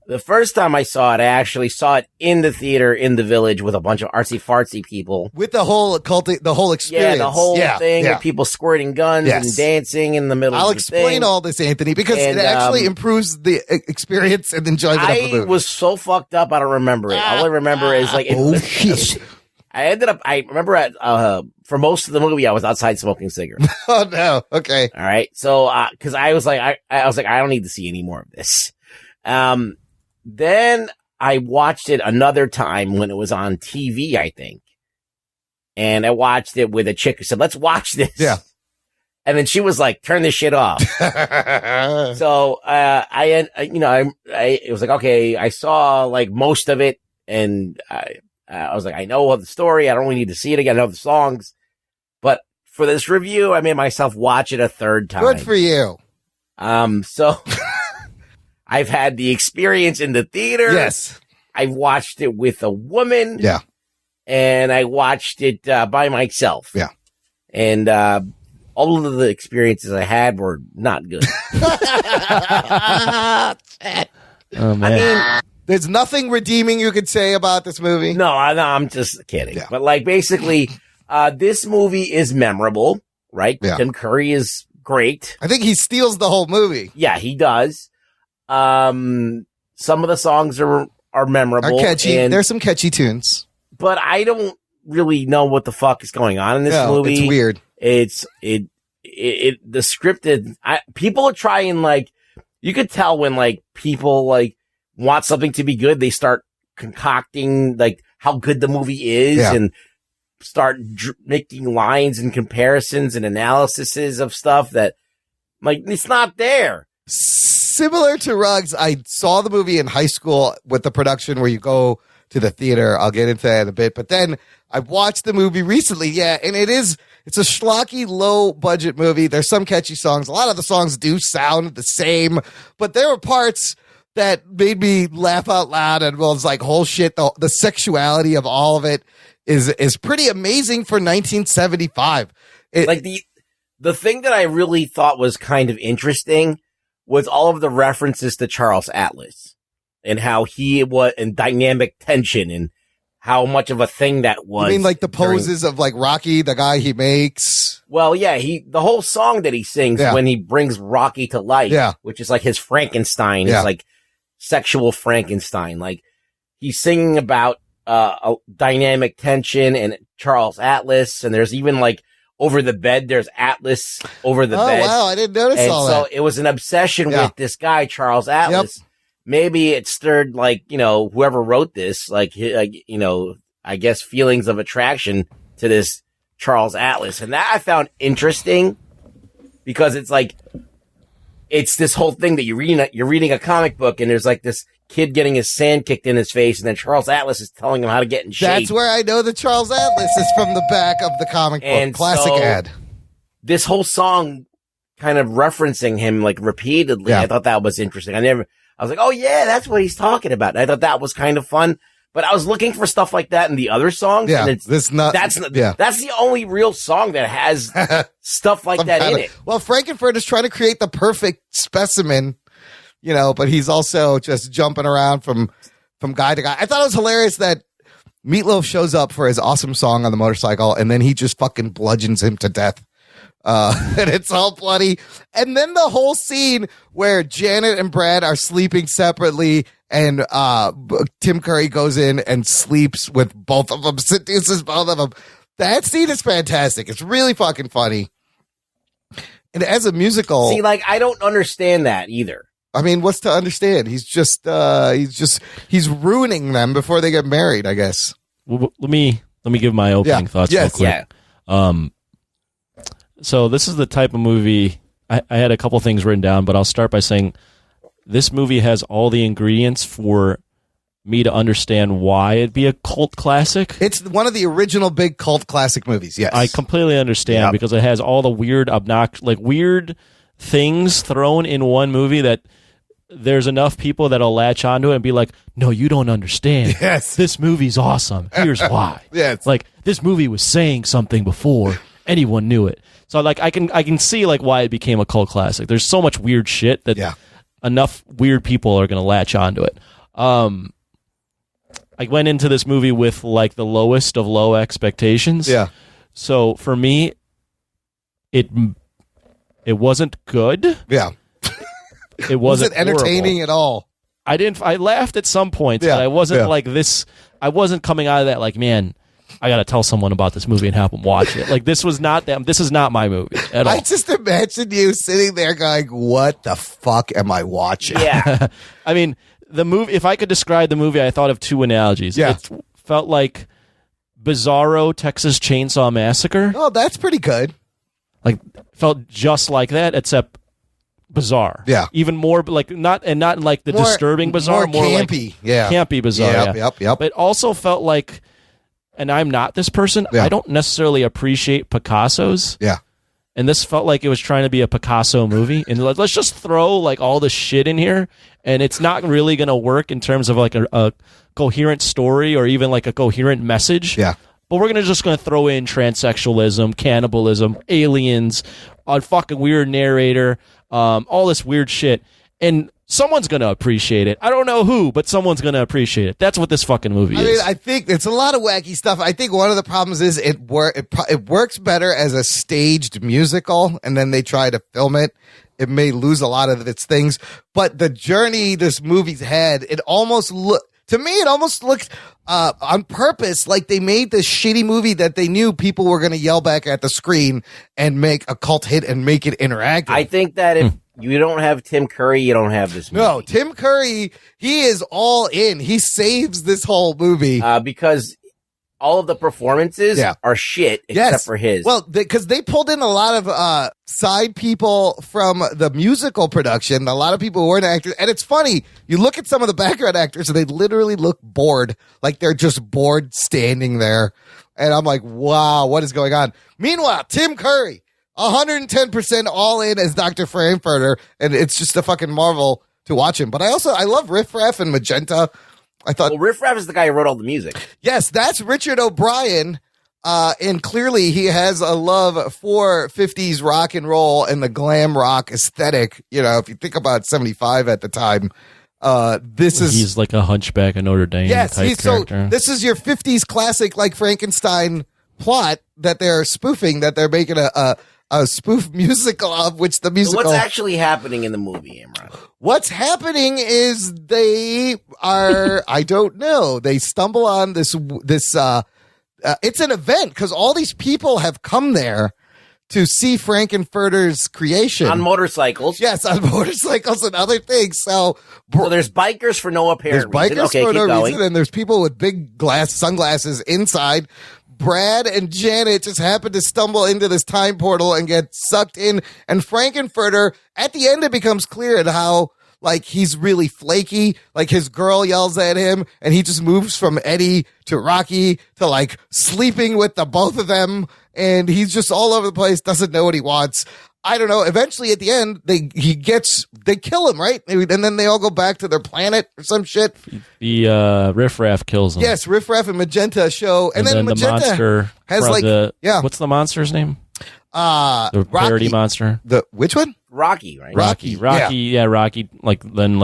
The first time I saw it, I actually saw it in the theater in the Village with a bunch of artsy-fartsy people. With the whole experience. Yeah, the whole thing with people squirting guns and dancing in the middle I'll of the thing. explain all this, Anthony, because it actually improves the experience and enjoyment of the movie. I was so fucked up, I don't remember it. All I remember is shit. I remember for most of the movie, I was outside smoking cigarettes. Oh no. Okay. All right. So, cause I was like, I don't need to see any more of this. Then I watched it another time when it was on TV, I think. And I watched it with a chick who said, let's watch this. Yeah. And then she was like, turn this shit off. So, it was like, okay, I saw like most of it and I was like, I know the story. I don't really need to see it again. I know the songs. But for this review, I made myself watch it a third time. Good for you. So I've had the experience in the theater. Yes. I've watched it with a woman. Yeah. And I watched it by myself. Yeah. And all of the experiences I had were not good. Oh, man. I mean, there's nothing redeeming you could say about this movie. No, I'm just kidding. Yeah. But like basically, this movie is memorable, right? Yeah. Tim Curry is great. I think he steals the whole movie. Yeah, he does. Some of the songs are memorable. Are catchy. There's some catchy tunes. But I don't really know what the fuck is going on in this movie. It's weird. The scripted, people are trying, like, you could tell when like people like want something to be good, they start concocting like how good the movie is and start making lines and comparisons and analyses of stuff that like it's not there. Similar to Ruggs, I saw the movie in high school with the production where you go to the theater. I'll get into that in a bit, but then I watched the movie recently. Yeah. And it's a schlocky, low budget movie. There's some catchy songs. A lot of the songs do sound the same, but there were parts that made me laugh out loud and was like, whole shit. The sexuality of all of it is pretty amazing for 1975. Like the thing that I really thought was kind of interesting was all of the references to Charles Atlas and how he was in dynamic tension and how much of a thing that was. You mean like the poses of like Rocky, the guy he makes? Well, yeah, the whole song that he sings when he brings Rocky to life, which is like his Frankenstein, is like sexual Frankenstein. Like he's singing about a dynamic tension and Charles Atlas, and there's even like over the bed, there's Atlas over the bed. Oh, wow, I didn't notice all that. So it was an obsession with this guy, Charles Atlas. Yep. Maybe it stirred, like, whoever wrote this, like, I guess feelings of attraction to this Charles Atlas. And that I found interesting because it's like, it's this whole thing that you're reading a comic book, and there's like this kid getting his sand kicked in his face, and then Charles Atlas is telling him how to get in shape. That's where I know that Charles Atlas is from the back of the comic book. And Classic so, ad. This whole song kind of referencing him like repeatedly. Yeah. I thought that was interesting. I was like, oh yeah, that's what he's talking about. And I thought that was kind of fun. But I was looking for stuff like that in the other songs. Yeah, and that's the only real song that has stuff like that in it. Well, Frankenfurter is trying to create the perfect specimen, but he's also just jumping around from guy to guy. I thought it was hilarious that Meatloaf shows up for his awesome song on the motorcycle, and then he just fucking bludgeons him to death. And it's all bloody. And then the whole scene where Janet and Brad are sleeping separately, and Tim Curry goes in and sleeps with both of them, seduces both of them. That scene is fantastic. It's really fucking funny. And as a musical, see, like, I don't understand that either. I mean, what's to understand? He's ruining them before they get married, I guess. Well, let me give my opening thoughts real quick. Yeah. So this is the type of movie, I had a couple things written down, but I'll start by saying this movie has all the ingredients for me to understand why it'd be a cult classic. It's one of the original big cult classic movies, yes. I completely understand because it has all the weird, weird things thrown in one movie that there's enough people that'll latch onto it and be like, no, you don't understand. Yes. This movie's awesome. Here's why. Yes. Like, this movie was saying something before anyone knew it. So like I can see like why it became a cult classic. There's so much weird shit that enough weird people are going to latch onto it. I went into this movie with like the lowest of low expectations. Yeah. So for me, it wasn't good. Yeah. It wasn't entertaining horrible at all. I laughed at some points, but I wasn't like this. I wasn't coming out of that like, man, I got to tell someone about this movie and have them watch it. Like, this was not them. This is not my movie at all. I just imagine you sitting there going, what the fuck am I watching? Yeah. I mean, the movie, if I could describe the movie, I thought of two analogies. Yeah. It felt like Bizarro Texas Chainsaw Massacre. Oh, that's pretty good. Like, felt just like that, except bizarre. Yeah. Even more, like, not like the More- disturbing bizarre, more more campy. like Yeah. campy bizarre. Yep. But it also felt like, and I'm not this person, I don't necessarily appreciate Picasso's. Yeah. And this felt like it was trying to be a Picasso movie. And let's just throw like all the shit in here. And it's not really going to work in terms of like a coherent story or even like a coherent message. Yeah. But we're just going to throw in transsexualism, cannibalism, aliens, a fucking weird narrator, all this weird shit. And someone's going to appreciate it. I don't know who, but someone's going to appreciate it. That's what this fucking movie is. I mean, I think it's a lot of wacky stuff. I think one of the problems is it works better as a staged musical, and then they try to film it. It may lose a lot of its things, but the journey this movie's had, it almost looked on purpose like they made this shitty movie that they knew people were going to yell back at the screen and make a cult hit and make it interactive. I think that if you don't have Tim Curry, you don't have this movie. No, Tim Curry, he is all in. He saves this whole movie. Because all of the performances are shit except for his. Well, because they pulled in a lot of side people from the musical production, a lot of people who weren't actors. And it's funny, you look at some of the background actors and they literally look bored, like they're just bored standing there. And I'm like, wow, what is going on? Meanwhile, Tim Curry, 110% all in as Dr. Frankfurter, and it's just a fucking marvel to watch him. But I love Riff Raff and Magenta. I thought Riff Raff is the guy who wrote all the music. Yes, that's Richard O'Brien, and clearly he has a love for 50s rock and roll and the glam rock aesthetic. You know, if you think about 75 at the time, he's like a Hunchback of Notre Dame type character. So this is your 50s classic, like Frankenstein plot that they're spoofing, that they're making a spoof musical of, which the musical. So what's actually happening in the movie, Imran? What's happening is they are, I don't know, they stumble on this, it's an event because all these people have come there to see Frankenfurter's creation. On motorcycles. Yes, on motorcycles and other things. So there's bikers for no apparent reason. There's bikers Okay, for keep no going. reason, and there's people with big sunglasses inside. Brad and Janet just happen to stumble into this time portal and get sucked in. And Frankenfurter, at the end, it becomes clear how, like, he's really flaky. Like, his girl yells at him, and he just moves from Eddie to Rocky to, like, sleeping with the both of them. And he's just all over the place, doesn't know what he wants. I don't know. Eventually, at the end, they kill him, right? And then they all go back to their planet or some shit. The Riff Raff kills him. Yes, Riff Raff and Magenta show, and then Magenta the monster has what's the monster's name? The Rocky. parody monster. The which one? Rocky, right? Rocky. Yeah, Rocky. Then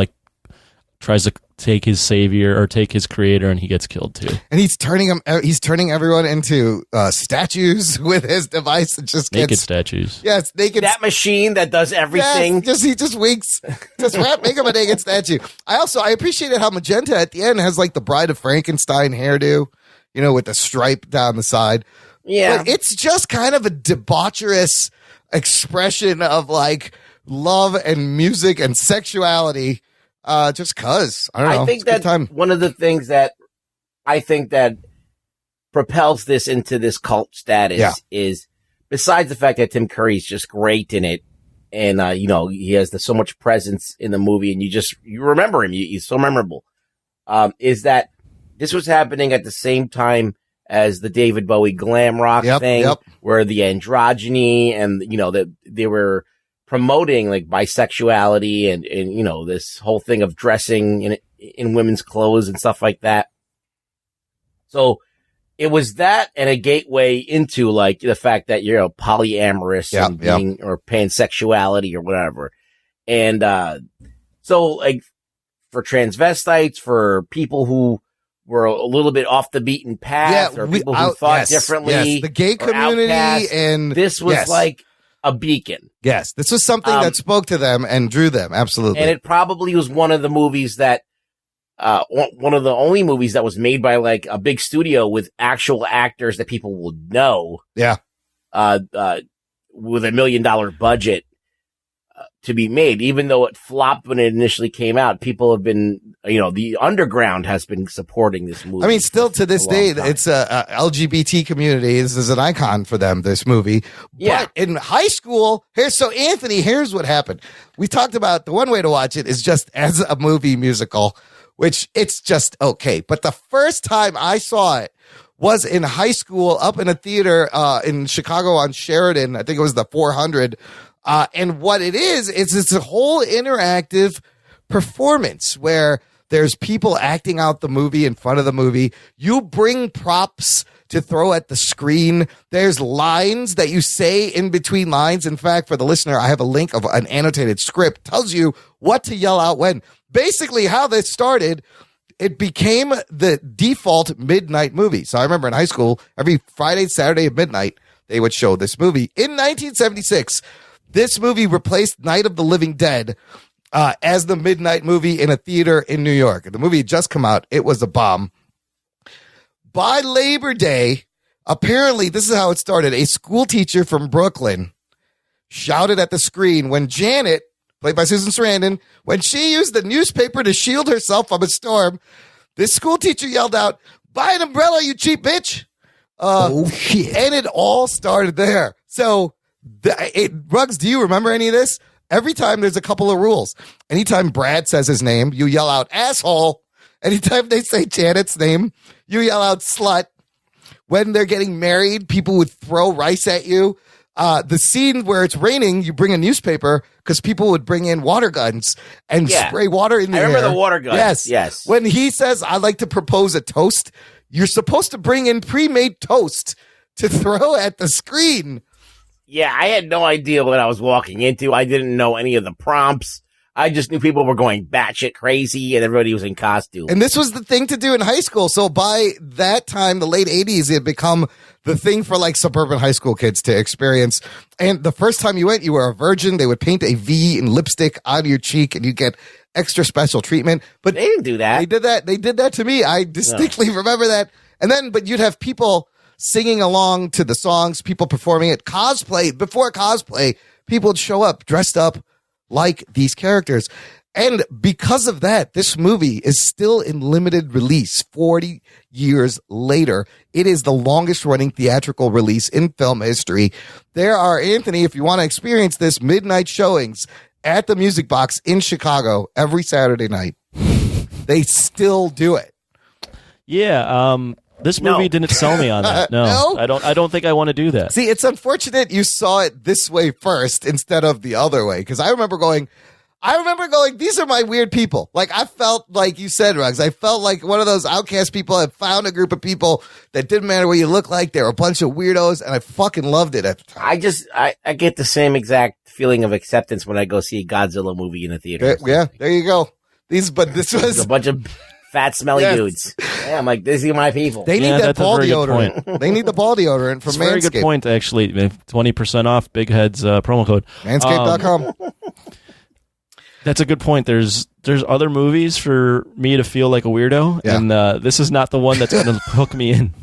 tries to take his savior or take his creator, and he gets killed too. And he's turning everyone into statues with his device. And just naked gets, statues. Yes, naked. That machine that does everything. Yes, he just winks. Just make him a naked statue. I appreciated how Magenta at the end has like the Bride of Frankenstein hairdo, with the stripe down the side. Yeah, but it's just kind of a debaucherous expression of like love and music and sexuality. Just cause I don't know. I think that one of the things that I think that propels this into this cult status is, besides the fact that Tim Curry's just great in it, and he has so much presence in the movie, and you remember him, he's so memorable. Is that this was happening at the same time as the David Bowie glam rock thing, where the androgyny and that they were promoting like bisexuality and this whole thing of dressing in women's clothes and stuff like that. So it was that and a gateway into like the fact that you're polyamorous and being or pansexuality or whatever. And so like for transvestites, for people who were a little bit off the beaten path or people who thought differently, the gay community, outcasts, and this was like a beacon. Yes, this was something that spoke to them and drew them. Absolutely. And it probably was one of the movies that, one of the only movies that was made by like a big studio with actual actors that people would know. Yeah. With $1 million budget to be made, even though it flopped when it initially came out. People have been, the underground has been supporting this movie. I mean, still to this day, it's a LGBT community. This is an icon for them, this movie. Yeah. But in high school, Anthony, here's what happened. We talked about the one way to watch it is just as a movie musical, which it's just okay. But the first time I saw it was in high school up in a theater in Chicago on Sheridan. I think it was the 400. And what it is it's a whole interactive performance where there's people acting out the movie in front of the movie. You bring props to throw at the screen. There's lines that you say in between lines. In fact, for the listener, I have a link of an annotated script. Tells you what to yell out when. Basically, how this started, it became the default midnight movie. So I remember in high school, every Friday, Saturday at midnight, they would show this movie. In 1976, this movie replaced Night of the Living Dead as the midnight movie in a theater in New York. The movie had just come out. It was a bomb. By Labor Day, apparently, this is how it started. A school teacher from Brooklyn shouted at the screen when Janet, played by Susan Sarandon, when she used the newspaper to shield herself from a storm, this school teacher yelled out, "Buy an umbrella, you cheap bitch." Shit. And it all started there. So, Ruggs, do you remember any of this? Every time there's a couple of rules. Anytime Brad says his name, you yell out asshole. Anytime they say Janet's name, you yell out slut. When they're getting married, people would throw rice at you. The scene where it's raining, you bring a newspaper because people would bring in water guns and spray water in the air. I remember the water guns. Yes. When he says, "I'd like to propose a toast," you're supposed to bring in pre-made toast to throw at the screen. Yeah, I had no idea what I was walking into. I didn't know any of the prompts. I just knew people were going batshit crazy and everybody was in costume. And this was the thing to do in high school. So by that time, the late 80s, it had become the thing for like suburban high school kids to experience. And the first time you went, you were a virgin. They would paint a V in lipstick on your cheek and you get extra special treatment. But they didn't do that. They did that to me. I distinctly remember that. And then, but you'd have people singing along to the songs, people performing it. Before cosplay, people would show up dressed up like these characters. And because of that, this movie is still in limited release 40 years later. It is the longest running theatrical release in film history. There are, Anthony, if you want to experience this, midnight showings at the Music Box in Chicago every Saturday night. They still do it. Yeah, this movie didn't sell me on that. No, I don't think I want to do that. See, it's unfortunate you saw it this way first instead of the other way, because I remember going, these are my weird people. Like, I felt like you said, Ruggs, I felt like one of those outcast people had found a group of people that didn't matter what you look like. They were a bunch of weirdos, and I fucking loved it at the time. I get the same exact feeling of acceptance when I go see a Godzilla movie in a theater. Yeah, there you go. This was a bunch of fat, smelly dudes. Yeah, I'm like, these are my people. They need that ball deodorant. They need the ball deodorant from Manscaped. Very good point, actually. 20% off, Big Heads promo code. Manscaped.com. That's a good point. There's other movies for me to feel like a weirdo, and this is not the one that's going to hook me in.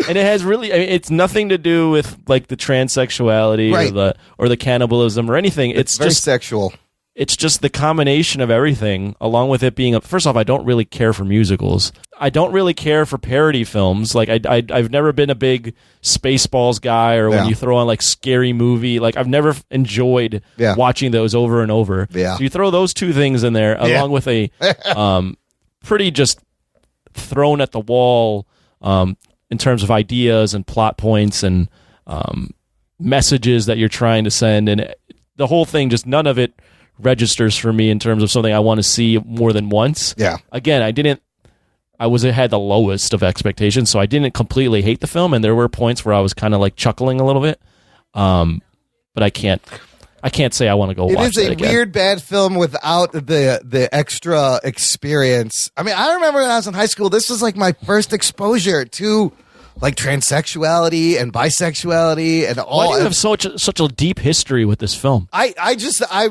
And it has really, it's nothing to do with like the transsexuality or the cannibalism or anything. It's very just sexual. It's just the combination of everything, along with it being first off, I don't really care for musicals. I don't really care for parody films. Like I've never been a big Spaceballs guy, or when you throw on like Scary Movie. Like I've never enjoyed watching those over and over. Yeah. So you throw those two things in there, along with a pretty just thrown at the wall in terms of ideas and plot points and messages that you're trying to send, and the whole thing, just none of it registers for me in terms of something I want to see more than once. Yeah. Again, I had the lowest of expectations, so I didn't completely hate the film, and there were points where I was kind of like chuckling a little bit. But I can't say I want to go watch it again. It is a weird, bad film without the extra experience. I mean, I remember when I was in high school, this was like my first exposure to like transsexuality and bisexuality and all. Why do you have such a deep history with this film? I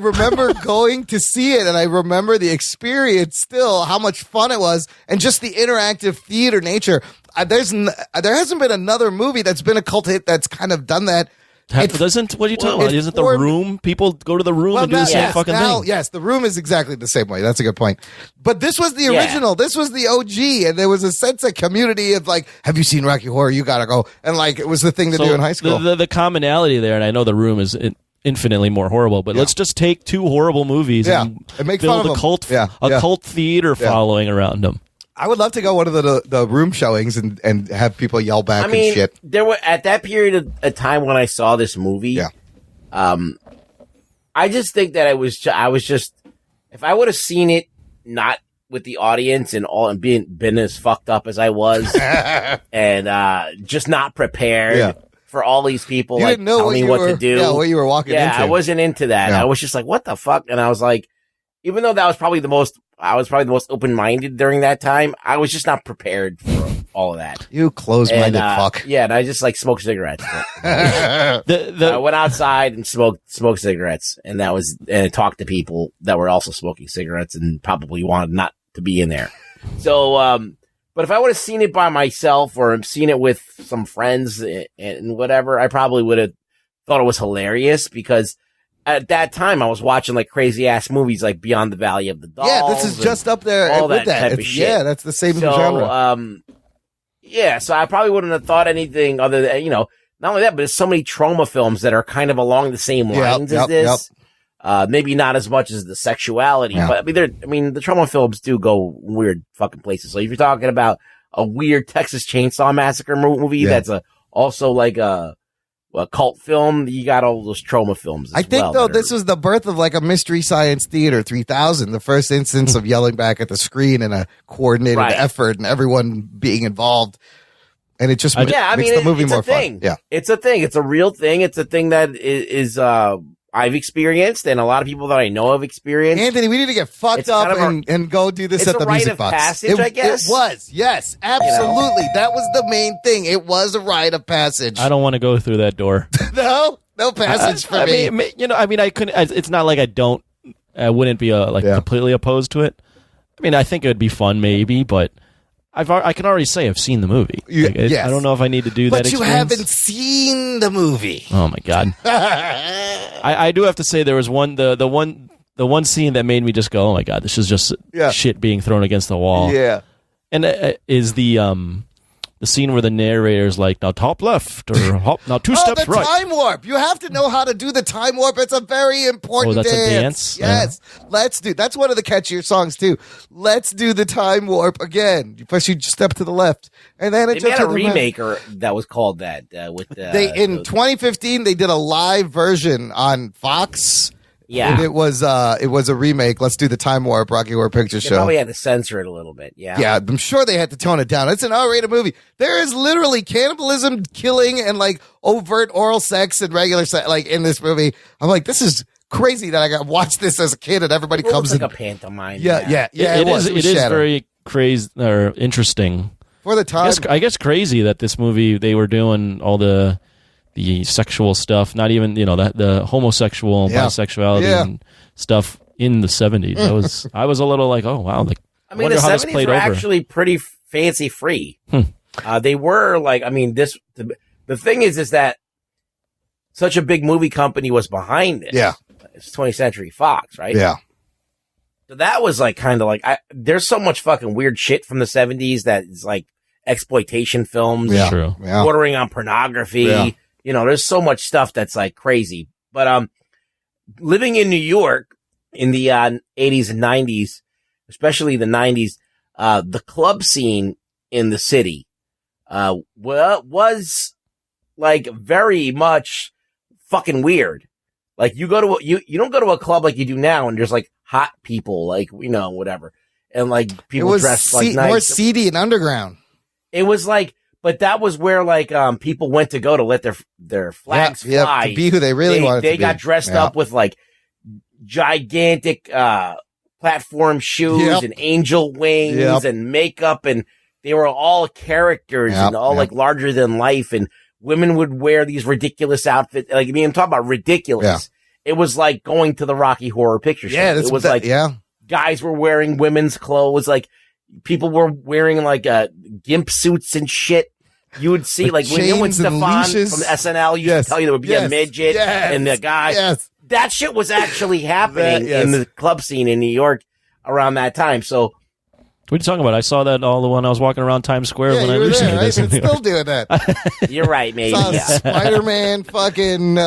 remember going to see it, and I remember the experience still, how much fun it was, and just the interactive theater nature. There hasn't been another movie that's been a cult hit that's kind of done that. What are you talking about? Isn't The Room? People go to The Room and do the same fucking thing. Yes, The Room is exactly the same way. That's a good point. But this was the original. This was the OG, and there was a sense of community of like, have you seen Rocky Horror? You gotta go. And like, it was the thing to do in high school. The commonality there, and I know The Room is infinitely more horrible, but let's just take two horrible movies and make build fun of a cult theater following around them. I would love to go one of the Room showings and have people yell back and shit. There were at that period of time when I saw this movie. I just think that I was just if I would have seen it not with the audience and all and been as fucked up as I was and just not prepared for all these people you like didn't know telling me what to do. Yeah, what you were walking into. I wasn't into that. Yeah. I was just like, what the fuck? And I was like, even though that was probably the most open-minded during that time, I was just not prepared for all of that. You closed-minded fuck. Yeah, and I just like smoked cigarettes. I went outside and smoked cigarettes, and talked to people that were also smoking cigarettes and probably wanted not to be in there. So, but if I would have seen it by myself or seen it with some friends and whatever, I probably would have thought it was hilarious because at that time, I was watching like crazy ass movies like Beyond the Valley of the Dolls. Yeah, this is just up there all with that type of shit. Yeah, that's the same genre. So I probably wouldn't have thought anything other than, not only that, but there's so many trauma films that are kind of along the same lines as this. Maybe not as much as the sexuality, but the trauma films do go weird fucking places. So if you're talking about a weird Texas Chainsaw Massacre movie, that's also like a cult film, you got all those trauma films as I think, though, this was the birth of like a Mystery Science Theater 3000, the first instance of yelling back at the screen in a coordinated effort and everyone being involved. And it just makes the movie more fun. Yeah, it's a thing. It's a real thing. It's a thing that is I've experienced, and a lot of people that I know have experienced. Anthony, we need to get fucked up and go do this at the Music Box. Passage, I guess. It was, yes, absolutely. That was the main thing. It was a rite of passage. I don't want to go through that door. No passage for me. I couldn't. It's not like I wouldn't be completely opposed to it. I mean, I think it would be fun, maybe, but I can already say I've seen the movie. Yes. I don't know if I need to do that. But you haven't seen the movie. Oh my god! I do have to say there was one the the one scene that made me just go, oh my God, this is just shit being thrown against the wall. Yeah. And is the scene where the narrator's like, now top left, or hop, now two steps the right. Time warp. You have to know how to do the time warp. It's a very important that's dance. a dance? Yes. Let's do. That's one of the catchier songs too. Let's do the time warp again. First you step to the left, and then they made a remake that was called that. With in 2015 they did a live version on Fox. Yeah, and it was a remake. Let's do the time warp. Rocky Horror Picture Show. They probably had to censor it a little bit. Yeah, I'm sure they had to tone it down. It's an R-rated movie. There is literally cannibalism, killing, and like overt oral sex and regular sex, like in this movie. I'm like, this is crazy that I got watched this as a kid and everybody comes like in. a pantomime. Yeah. It is very crazy or interesting for the time. I guess crazy that this movie they were doing all the sexual stuff, not even the homosexual bisexuality and stuff in the 70s. I was a little like, oh wow, like I mean, the 70s were actually pretty fancy free. They were like, I mean, the thing is that such a big movie company was behind it. Yeah, it's 20th Century Fox, right? Yeah. So that was like kind of like there's so much fucking weird shit from the 70s that is like exploitation films, bordering on pornography. Yeah. There's so much stuff that's like crazy. But living in New York in the 80s and 90s, especially the 90s, the club scene in the city was like very much fucking weird. Like you go to you don't go to a club like you do now, and there's like hot people, like whatever, and like people dressed like nice, more seedy and underground. It was like. But that was where like people went to go to let their flags fly, to be who they really wanted to be. They got dressed up with like gigantic platform shoes and angel wings and makeup, and they were all characters and all like larger than life. And women would wear these ridiculous outfits. Like, I mean, I'm talking about ridiculous. It was like going to the Rocky Horror Picture Show. Yeah, it was like guys were wearing women's clothes, like. People were wearing like gimp suits and shit. You would see like when Stefan from SNL used to tell you there would be a midget and the guy. Yes. That shit was actually happening in the club scene in New York around that time. So what are you talking about? I saw that all the when I was walking around Times Square when I was recently there. Right? Still doing that. You're right, maybe. Spider-Man fucking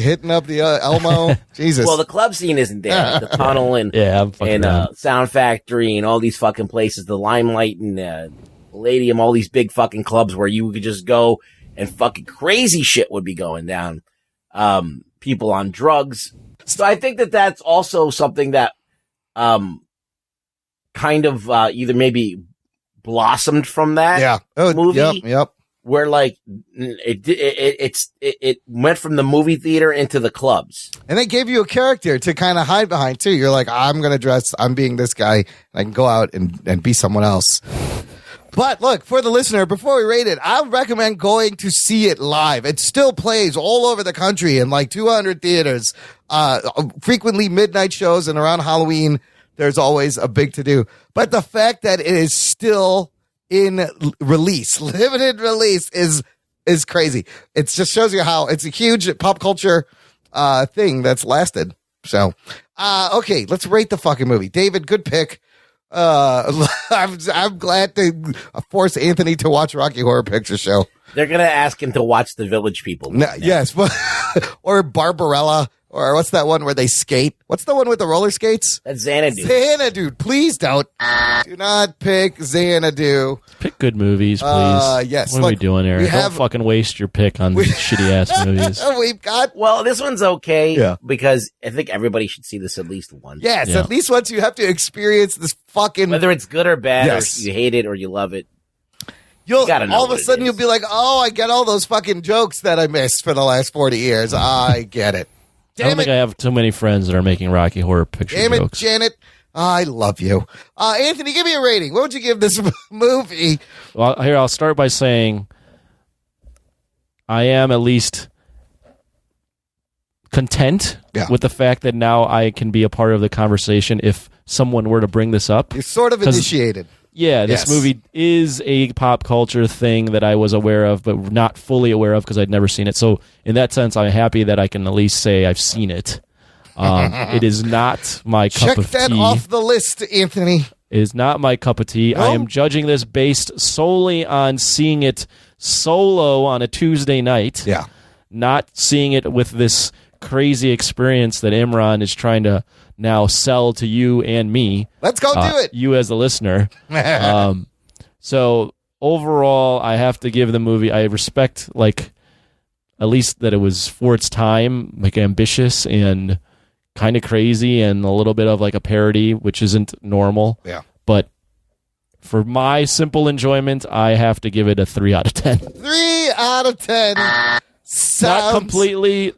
hitting up the Elmo. Jesus. Well, the club scene isn't there. The Tunnel and Sound Factory and all these fucking places, the Limelight and Palladium, all these big fucking clubs where you could just go and fucking crazy shit would be going down. People on drugs. So I think that that's also something that kind of either maybe blossomed from that movie. Yep. Where like it went from the movie theater into the clubs, and they gave you a character to kind of hide behind too. You're like, I'm being this guy, and I can go out and be someone else. But look, for the listener, before we rate it, I would recommend going to see it live. It still plays all over the country in like 200 theaters, frequently midnight shows, and around Halloween, there's always a big to-do. But the fact that it is still in release, limited release, is crazy. It just shows you how it's a huge pop culture thing that's lasted. So, okay, let's rate the fucking movie. David, good pick. I'm glad to force Anthony to watch Rocky Horror Picture Show. They're gonna ask him to watch The Village People. Yes, but or Barbarella, or what's that one where they skate? What's the one with the roller skates? That's Xanadu. Xanadu, please don't. Do not pick Xanadu. Pick good movies, please. Yes. What are we doing here? Don't fucking waste your pick on these shitty ass movies. We've got. Well, this one's okay because I think everybody should see this at least once. Yes, at least once you have to experience this fucking. Whether it's good or bad, or you hate it or you love it. You'll all of a sudden you'll be like, oh, I get all those fucking jokes that I missed for the last 40 years. I get it. I don't think I have too many friends that are making Rocky Horror Picture jokes. Damn it, Janet. I love you. Anthony, give me a rating. What would you give this movie? Well, here, I'll start by saying I am at least content with the fact that now I can be a part of the conversation if someone were to bring this up. You're sort of initiated. Yeah, this movie is a pop culture thing that I was aware of, but not fully aware of because I'd never seen it. So in that sense, I'm happy that I can at least say I've seen it. It is not my Check cup of that tea. off the list, Anthony. It is not my cup of tea. No? I am judging this based solely on seeing it solo on a Tuesday night. Yeah. Not seeing it with this crazy experience that Imran is trying to now sell to you and me. Let's go do it. You as a listener. So overall, I have to give the movie, I respect, like, at least that it was for its time, like ambitious and kind of crazy and a little bit of like a parody, which isn't normal. Yeah. But for my simple enjoyment, I have to give it a 3 out of 10. 3 out of 10. Not completely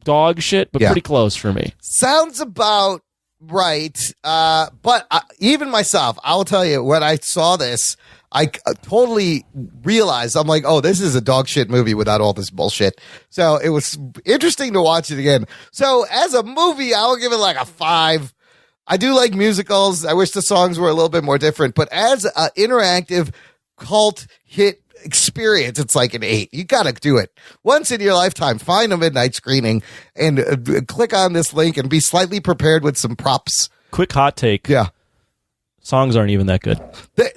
dog shit, but pretty close for me. Sounds about right. But even myself, I will tell you, when I saw this, I totally realized, I'm like, oh, this is a dog shit movie without all this bullshit. So it was interesting to watch it again. So as a movie, I will give it like a 5. I do like musicals. I wish the songs were a little bit more different. But as an interactive cult hit experience, it's like an 8. You got to do it once in your lifetime. Find a midnight screening and click on this link and be slightly prepared with some props. Quick hot take. Yeah. Songs aren't even that good.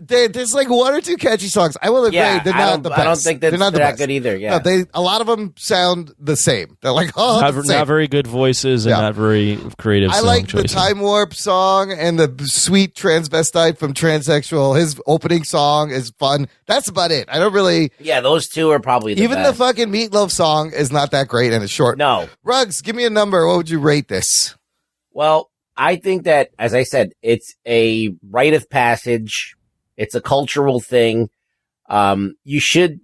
There's like 1 or 2 catchy songs. I will agree. Yeah, they're not the best. I don't think they're not the that best. good either. Yeah. No, a lot of them sound the same. They're like, oh, Not very good voices and not very creative I song like choices. the Time Warp song and the sweet transvestite from Transsexual. His opening song is fun. That's about it. I don't really. Yeah, those two are probably the Even best. the fucking Meatloaf song is not that great and it's short. No. Ruggs, give me a number. What would you rate this? Well, I think that, as I said, it's a rite of passage. It's a cultural thing. You should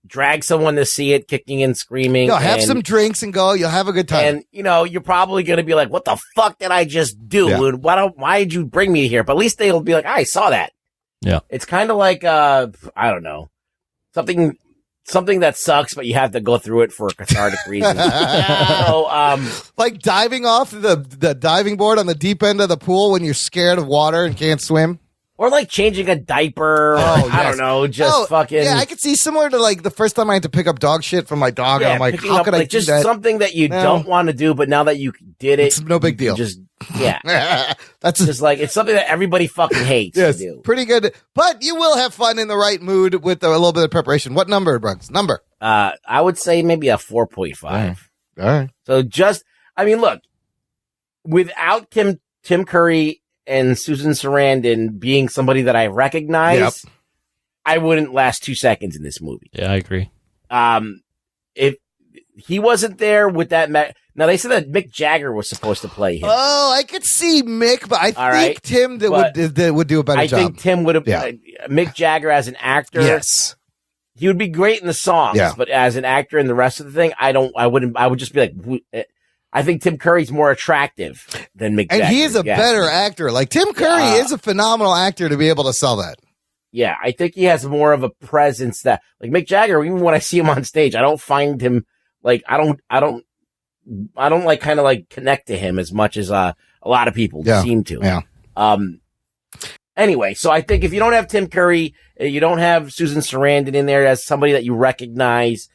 drag someone to see it, kicking and screaming. Have some drinks and go. You'll have a good time. And, you're probably going to be like, what the fuck did I just do? Yeah. And why did you bring me here? But at least they'll be like, I saw that. Yeah. It's kind of like, I don't know, something that sucks, but you have to go through it for a cathartic reason. Like diving off the diving board on the deep end of the pool when you're scared of water and can't swim. Or like changing a diaper. I don't know, fucking. Yeah, I could see similar to like the first time I had to pick up dog shit from my dog. Yeah, and I'm like, picking how up, could I do just that? something that you don't want to do, but now that you did it, It's no big deal. That's just like, it's something that everybody fucking hates to Yes, do. pretty good. But you will have fun in the right mood with a little bit of preparation. What number, Brooks? Number? I would say maybe a 4.5. All right. So look, without Tim Curry and Susan Sarandon being somebody that I recognize, I wouldn't last 2 seconds in this movie. Yeah, I agree. If he wasn't there with that, now they said that Mick Jagger was supposed to play him. Oh, I could see Mick, but I think Tim would do a better job. I think Tim would have. Mick Jagger as an actor, yes, he would be great in the songs. Yeah. But as an actor in the rest of the thing, I would just be like, I think Tim Curry's more attractive than Mick Jagger. And he is a better actor. Like Tim Curry is a phenomenal actor to be able to sell that. Yeah, I think he has more of a presence that, like Mick Jagger, even when I see him on stage, I don't find him like, I don't like kind of like connect to him as much as a lot of people seem to. Yeah. Anyway, so I think if you don't have Tim Curry, you don't have Susan Sarandon in there as somebody that you recognize,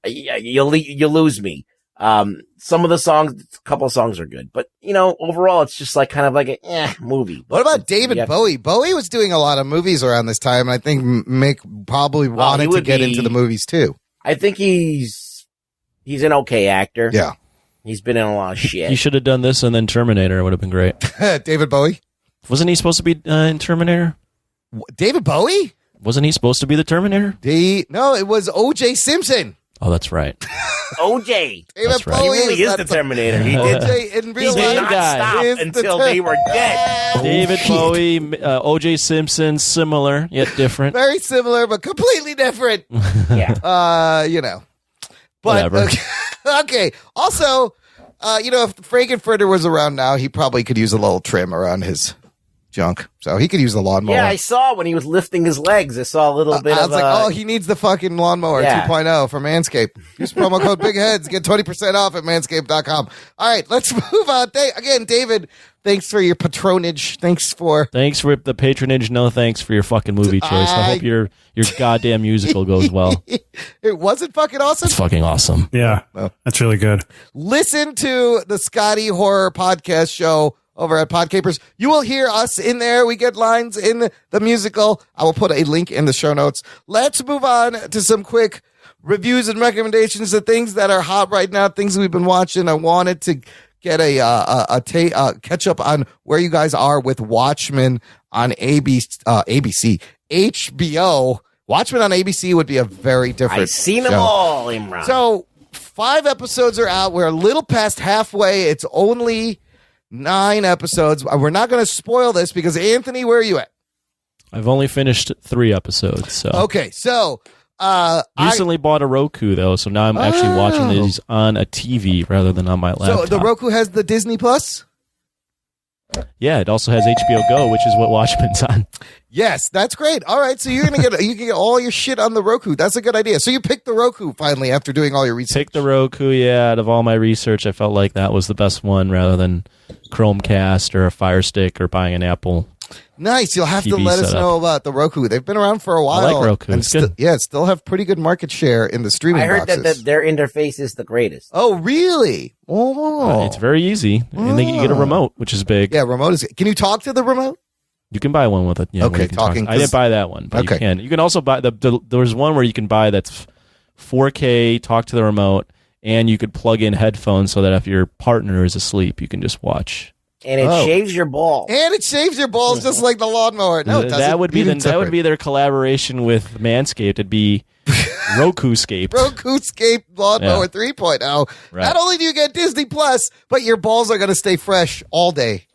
you lose me. Some of the songs, a couple of songs are good, but overall it's just like kind of like a movie. What about David Bowie? Bowie was doing a lot of movies around this time, and I think Mick probably wanted to get into the movies too. I think he's an okay actor. Yeah. He's been in a lot of shit. He should have done this and then Terminator. It would have been great. David Bowie? Wasn't he supposed to be in Terminator? David Bowie? Wasn't he supposed to be the Terminator? No, it was O.J. Simpson. Oh, that's right. OJ. That's right. He really is the Terminator. He OJ in real did life not stop until they were dead. David Bowie, O.J. Simpson, similar yet different. Very similar, but completely different. Yeah. But Whatever. okay. Also, if Frankenfurter was around now, he probably could use a little trim around his junk. So he could use the lawnmower. Yeah, I saw when he was lifting his legs. I saw a little bit I of was like, he needs the fucking lawnmower 2.0 from Manscaped. Use promo code BIGHEADS. Get 20% off at manscaped.com. All right, let's move on. Again, David, thanks for your patronage. Thanks for the patronage. No thanks for your fucking movie choice. I hope your goddamn musical goes well. It wasn't fucking awesome? It's fucking awesome. Yeah, that's really good. Listen to the Scotty Horror Podcast Show over at Podcapers. You will hear us in there. We get lines in the musical. I will put a link in the show notes. Let's move on to some quick reviews and recommendations of things that are hot right now, things we've been watching. I wanted to get a catch up on where you guys are with Watchmen on ABC. HBO. Watchmen on ABC would be a very different I've seen them show. all, Imran. So 5 episodes are out. We're a little past halfway. It's only 9 episodes. We're not going to spoil this because, Anthony, where are you at? I've only finished 3 episodes. So Okay, so recently bought a Roku though, so now I'm actually watching these on a TV rather than on my laptop. So the Roku has the Disney Plus? Yeah, it also has HBO Go, which is what Watchmen's on. Yes, that's great. All right, so you're gonna get you can get all your shit on the Roku. That's a good idea. So you picked the Roku finally after doing all your research. Pick the Roku, yeah. Out of all my research, I felt like that was the best one rather than Chromecast or a Fire Stick or buying an Apple. Nice. You'll have to TV let us setup. know about the Roku. They've been around for a while. I like Roku. And It's good. still have pretty good market share in the streaming I heard boxes. that their interface is the greatest. Oh, really? Oh, It's very easy, and then you get a remote, which is big. Yeah, remote is. Can you talk to the remote? You can buy one with it. Yeah, Okay, where you can talk. talking- I didn't buy that one, but Okay. you can. You can also buy there's one where you can buy that's 4K, talk to the remote, and you could plug in headphones so that if your partner is asleep, you can just watch. And it shaves your balls. And it shaves your balls just like the lawnmower. No, it doesn't. That would be Even that would be their collaboration with Manscaped. It'd be Rokuscape. Rokuscape Lawnmower Yeah. 3.0. Right. Not only do you get Disney Plus, but your balls are going to stay fresh all day.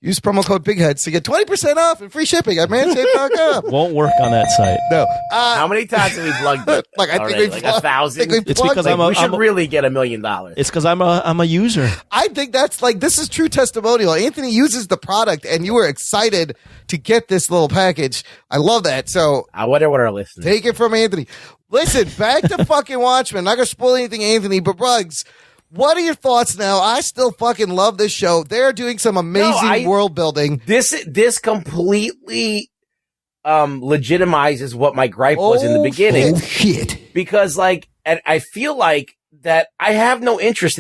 Use promo code BIGHEADS to get 20% off and free shipping at manscaped.com. Won't work on that site. No. How many times have we plugged it? Like, I think already? we've like plugged- 1,000. It's because we should really get $1 million. It's because I'm a user. I think that's like, this is true testimonial. Anthony uses the product and you were excited to get this little package. I love that. So I wonder what our listeners. take it from Anthony. Listen, back to fucking Watchmen. Not going to spoil anything, Anthony, but Ruggs, what are your thoughts now? I still fucking love this show. They're doing some amazing world building. This completely legitimizes what my gripe was in the beginning. Shit. Because and I feel like that I have no interest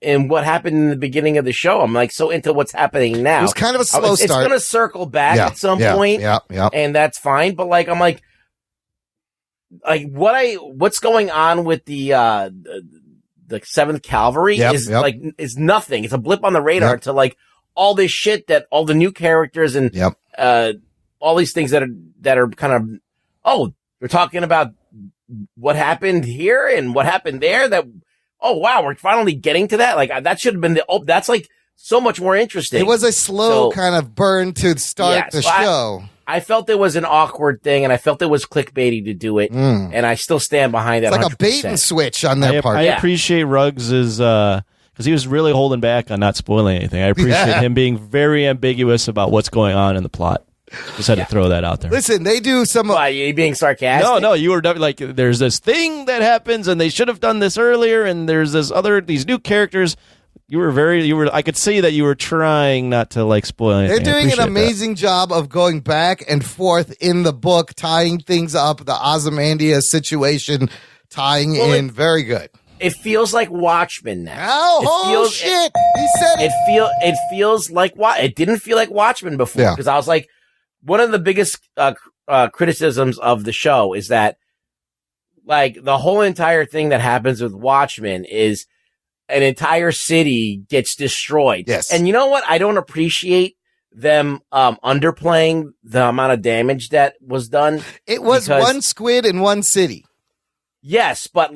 in what happened in the beginning of the show. I'm like so into what's happening now. It was kind of a slow It's start. going to circle back at some point. Yeah. And that's fine. But I'm like what's going on with the 7th Cavalry is nothing. It's a blip on the radar to all this shit that all the new characters and all these things that are kind of we're talking about what happened here and what happened there. That wow, we're finally getting to that. That should have been that's so much more interesting. It was a slow kind of burn to start the show. I felt it was an awkward thing, and I felt it was clickbaity to do it, and I still stand behind that. It's like 100%. a bait and switch on their part. I appreciate Ruggs's because he was really holding back on not spoiling anything. I appreciate him being very ambiguous about what's going on in the plot. Just had to throw that out there. Listen, they do some. Are you being sarcastic? No, you were like, there's this thing that happens, and they should have done this earlier, and there's these new characters. I could see that you were trying not to spoil anything. They're doing an amazing job of going back and forth in the book, tying things up, the Ozymandias situation, tying in. Very good. It feels like Watchmen now. Oh, shit! He said it. It feels like it didn't feel like Watchmen before because I was like, one of the biggest criticisms of the show is that the whole entire thing that happens with Watchmen is an entire city gets destroyed. Yes. And you know what? I don't appreciate them underplaying the amount of damage that was done. It was one squid in one city. Yes, but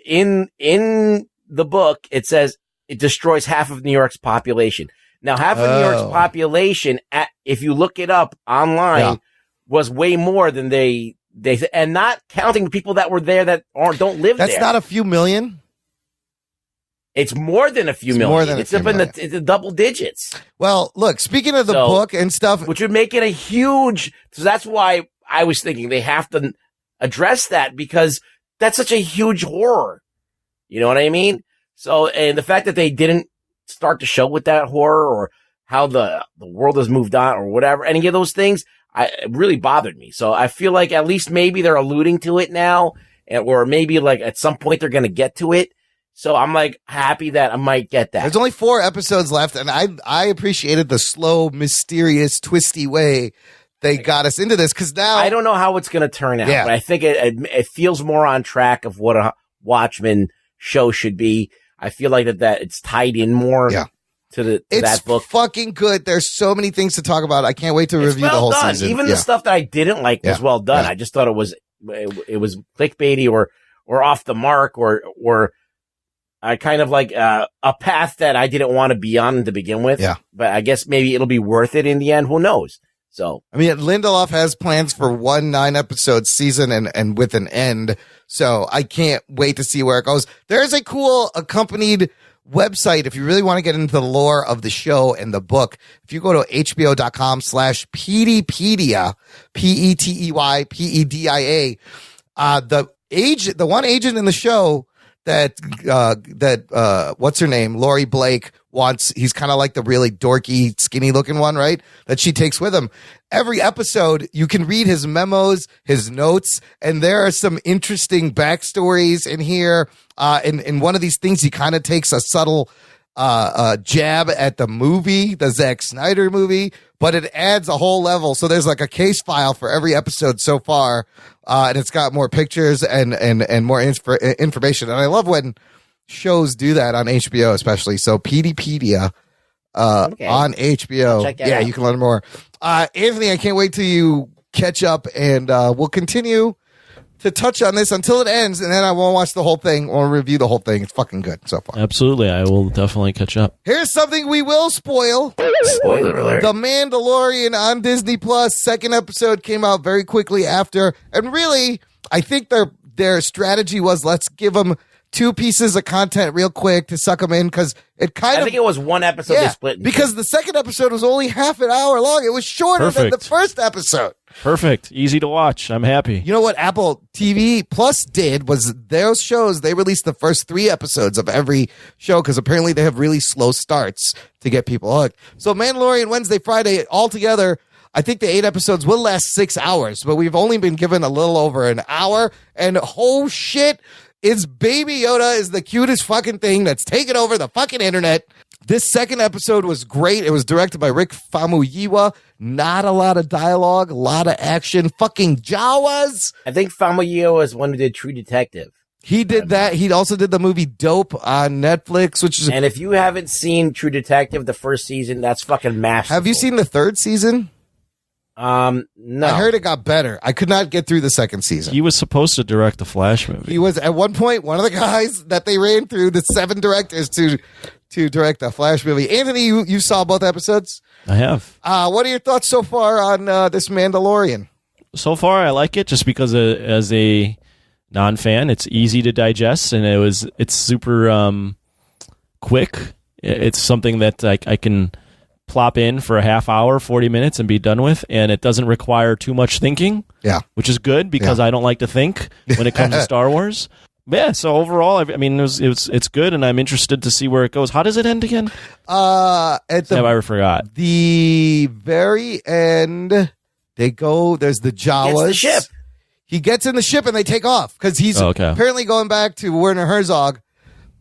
in the book, it says it destroys half of New York's population. Now, half of New York's population, if you look it up online, was way more than they and not counting the people that were there that don't live there. That's not a few million. It's more than a few million. More than it's up in the double digits. Well, look, speaking of the book and stuff, which would make it a huge. So that's why I was thinking they have to address that, because that's such a huge horror. You know what I mean? So, and the fact that they didn't start the show with that horror, or how the world has moved on, or whatever, any of those things, it really bothered me. So I feel like at least maybe they're alluding to it now, or maybe like at some point they're going to get to it. So I'm like happy that I might get that. There's only 4 episodes left, and I appreciated the slow, mysterious, twisty way they got us into this, because now I don't know how it's going to turn out, but I think it feels more on track of what a Watchmen show should be. I feel like that it's tied in more to that book. It's fucking good. There's so many things to talk about. I can't wait to review the whole season. Even the stuff that I didn't like was well done. I just thought it was clickbaity or off the mark, or I kind of like a path that I didn't want to be on to begin with. Yeah. But I guess maybe it'll be worth it in the end. Who knows? So, I mean, Lindelof has plans for 1 9-episode season and with an end. So I can't wait to see where it goes. There's a cool accompanied website if you really want to get into the lore of the show and the book. If you go to hbo.com/Peteypedia, PETEYPEDIA, the one agent in the show that what's her name? Laurie Blake wants, he's kind of like the really dorky, skinny looking one, right? That she takes with him. Every episode, you can read his memos, his notes, and there are some interesting backstories in here. In one of these things, he kind of takes a subtle jab at the movie, the Zack Snyder movie, but it adds a whole level. So there's like a case file for every episode so far. And it's got more pictures and more information. And I love when shows do that on HBO, especially. So Peteypedia, on HBO. Yeah, you can learn more. Anthony, I can't wait till you catch up, and we'll continue to touch on this until it ends, and then I won't watch the whole thing or review the whole thing. It's fucking good so far. Absolutely. I will definitely catch up. Here's something we will spoil. Spoiler alert. The Mandalorian on Disney Plus. 2nd episode came out very quickly after. And really, I think their strategy was, let's give them 2 pieces of content real quick to suck them in, because I think it was 1 episode they split. Because the 2nd episode was only half an hour long. It was shorter than the first episode. Perfect. Easy to watch. I'm happy. You know what Apple TV Plus did was those shows, they released the first 3 episodes of every show, because apparently they have really slow starts to get people hooked. So Mandalorian Wednesday, Friday, all together, I think the 8 episodes will last 6 hours, but we've only been given a little over an hour, and oh shit, it's Baby Yoda is the cutest fucking thing that's taken over the fucking internet. This 2nd episode was great. It was directed by Rick Famuyiwa. Not a lot of dialogue, a lot of action. Fucking Jawas. I think Famuyiwa is one who did True Detective. He did that. He also did the movie Dope on Netflix, which is. And if you haven't seen True Detective, the first season, that's fucking masterful. Have you seen the 3rd season? No. I heard it got better. I could not get through the 2nd season. He was supposed to direct the Flash movie. He was at one point one of the guys that they ran through the 7 directors to direct the Flash movie. Anthony, you saw both episodes? I have. What are your thoughts so far on this Mandalorian? So far, I like it just because as a non-fan, it's easy to digest, and it's super quick. It's something that I can plop in for a half hour, 40 minutes, and be done with, and it doesn't require too much thinking. Yeah, which is good because I don't like to think when it comes to Star Wars. Yeah, so overall, I mean, it's good, and I'm interested to see where it goes. How does it end again? I forgot. The very end, they go. There's the Jawas. Gets the ship. He gets in the ship, and they take off because he's apparently going back to Werner Herzog.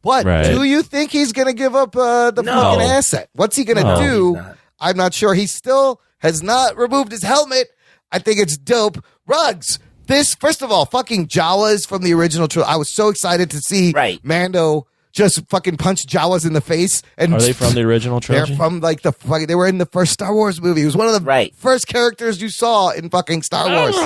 But do you think he's going to give up the fucking asset? What's he going to do? I'm not sure. He still has not removed his helmet. I think it's dope. Ruggs. This, first of all, fucking Jawas from the original trilogy. I was so excited to see Mando just fucking punch Jawas in the face. And are they from the original trilogy? They're from like they were in the first Star Wars movie. It was one of the first characters you saw in fucking Star Wars.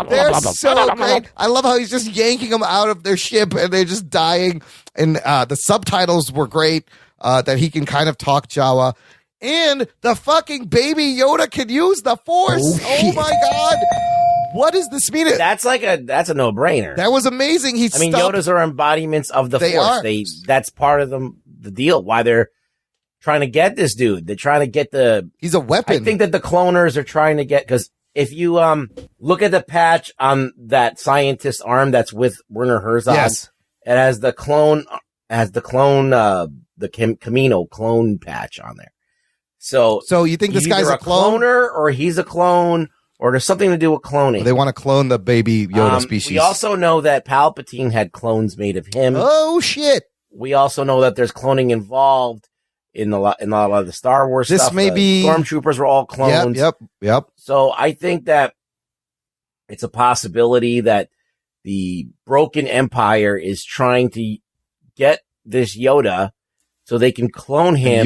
They're so great. I love how he's just yanking them out of their ship and they're just dying. And the subtitles were great, that he can kind of talk Jawa. And the fucking Baby Yoda can use the Force. Oh my God. what does this mean? That's a no-brainer. That was amazing. Yodas are embodiments of the Force. Are. That's part of the deal. Why they're trying to get this dude. They're trying to get He's a weapon. I think that the cloners are trying to get, because if you look at the patch on that scientist's arm that's with Werner Herzog, yes. It has the Camino clone patch on there. So you think this guy's a cloner, or he's a clone, or there's something to do with cloning? Well, they want to clone the baby Yoda species. We also know that Palpatine had clones made of him. Oh shit! We also know that there's cloning involved in a lot of the Star Wars stuff. This may be Stormtroopers were all clones. Yep. So I think that it's a possibility that the Broken Empire is trying to get this Yoda so they can clone him,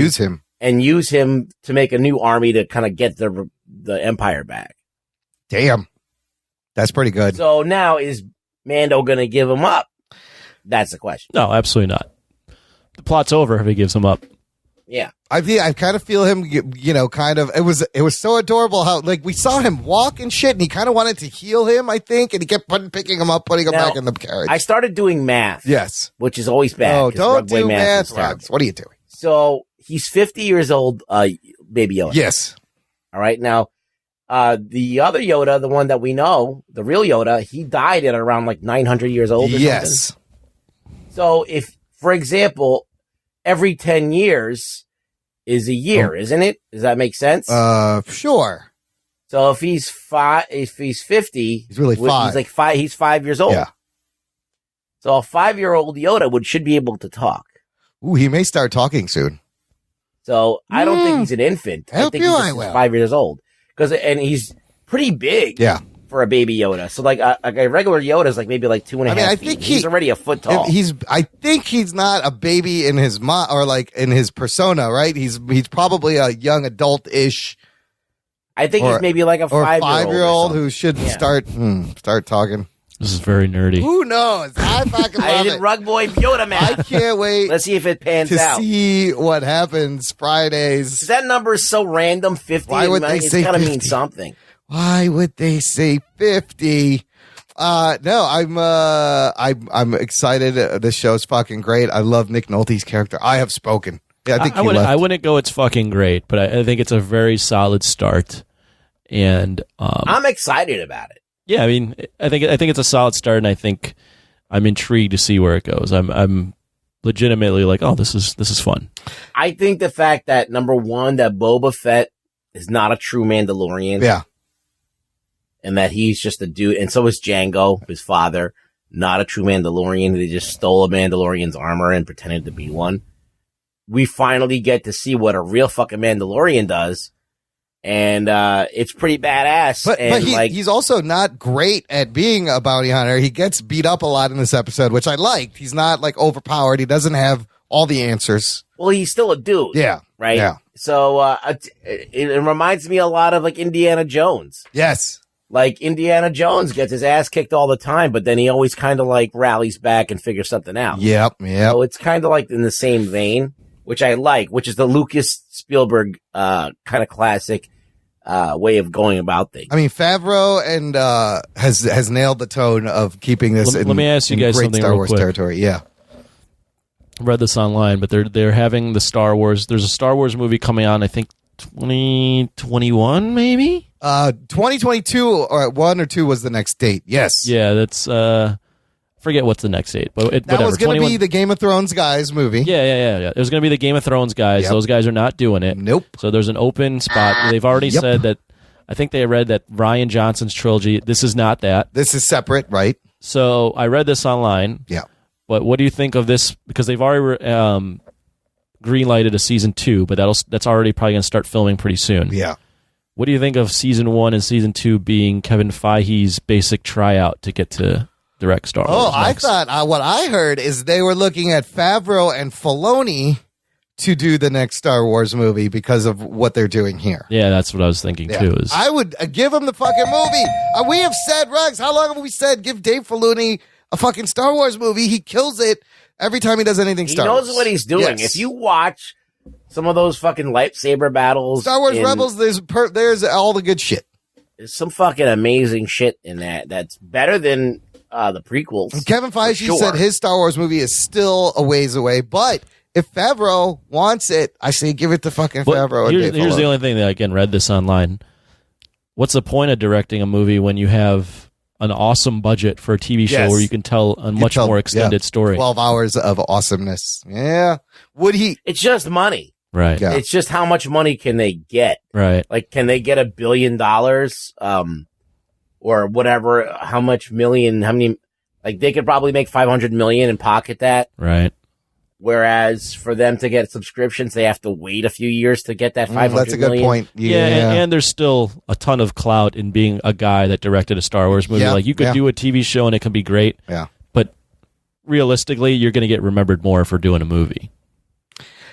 and use him to make a new army to kind of get the Empire back. Damn, that's pretty good. So now, is Mando going to give him up? That's the question. No, absolutely not. The plot's over if he gives him up. Yeah. I kind of feel him, kind of, it was so adorable how, we saw him walk and shit, and he kind of wanted to heal him, I think, and he kept picking him up, putting him back in the carriage. I started doing math. Yes. Which is always bad. Oh, don't do math, Tabs. What are you doing? So, he's 50 years old, Baby Yoda. Yes. All right. Now, the other Yoda, the one that we know, the real Yoda, he died at around 900 years old or something. So, if, for example, every 10 years is a year, isn't it? Does that make sense? Sure. So if he's 50, he's really 5. He's 5. He's 5 years old. Yeah. So a 5-year-old Yoda should be able to talk. Ooh, he may start talking soon. So I don't think he's an infant. I think he's 5 years old, and he's pretty big. Yeah. For a baby Yoda. So a regular Yoda is maybe 2.5 feet. I think he's already a foot tall. I think he's not a baby in his in his persona, right? He's probably a young adult-ish. I think he's maybe a 5-year-old who should start talking. This is very nerdy. Who knows? I fucking love I did Rug Boy Yoda, man. I can't wait. Let's see if it pans out. To see what happens Fridays. That number is so random, 50. Why would they say it's gotta 50? mean something. Why would they say 50? No, I'm excited. This show's fucking great. I love Nick Nolte's character. I have spoken. Yeah, I think I wouldn't go it's fucking great, but I think it's a very solid start. And I'm excited about it. Yeah, I mean, I think it's a solid start, and I think I'm intrigued to see where it goes. I'm legitimately this is fun. I think the fact that, number one, that Boba Fett is not a true Mandalorian. Yeah. And that he's just a dude, and so is Jango, his father, not a true Mandalorian. They just stole a Mandalorian's armor and pretended to be one. We finally get to see what a real fucking Mandalorian does, and it's pretty badass. But he's also not great at being a bounty hunter. He gets beat up a lot in this episode, which I liked. He's not overpowered. He doesn't have all the answers. Well, he's still a dude. Yeah. Right? Yeah. So it reminds me a lot of Indiana Jones. Yes. Indiana Jones gets his ass kicked all the time, but then he always kind of rallies back and figures something out. Yep. So it's kind of in the same vein, which I like, which is the Lucas Spielberg kind of classic way of going about things. I mean, Favreau and has nailed the tone of keeping this. Let me ask you guys great something Star real Wars quick. territory. Yeah. I read this online, but they're having the Star Wars. There's a Star Wars movie coming on, I think 2021 maybe. 2022 or 1 or 2 was the next date. Yes. Yeah, that's forget what's the next date, but that was going to be the Game of Thrones guys movie. Yeah. It was going to be the Game of Thrones guys. Yep. Those guys are not doing it. Nope. So there's an open spot. They've already said that. I think they read that Rian Johnson's trilogy. This is not that. This is separate, right? So I read this online. Yeah. But what do you think of this? Because they've already greenlighted a season 2, but that's already probably going to start filming pretty soon. Yeah. What do you think of season 1 and season 2 being Kevin Feige's basic tryout to get to direct Star Wars? I thought what I heard is they were looking at Favreau and Filoni to do the next Star Wars movie because of what they're doing here. Yeah, that's what I was thinking too. I would give him the fucking movie. We have said, Rugs, how long have we said give Dave Filoni a fucking Star Wars movie? He kills it every time he does anything Star Wars. He knows what he's doing. Yes. If you watch some of those fucking lightsaber battles, Star Wars Rebels, there's all the good shit. There's some fucking amazing shit in that. That's better than the prequels. And Kevin Feige said his Star Wars movie is still a ways away, but if Favreau wants it, I say give it to fucking Favreau. Here's the only thing that I can read this online. What's the point of directing a movie when you have an awesome budget for a TV show where you can tell a much more extended story? 12 hours of awesomeness. Yeah. Would he? It's just money. Right. Yeah. It's just how much money can they get? Right. Like, can they get $1 billion? Or whatever, how many, like they could probably make 500 million and pocket that. Right. Whereas for them to get subscriptions, they have to wait a few years to get that 500 That's a good million. point. Yeah, and there's still a ton of clout in being a guy that directed a Star Wars movie. Yeah, like, you could do a TV show and it can be great. Yeah. But realistically, you're going to get remembered more for doing a movie.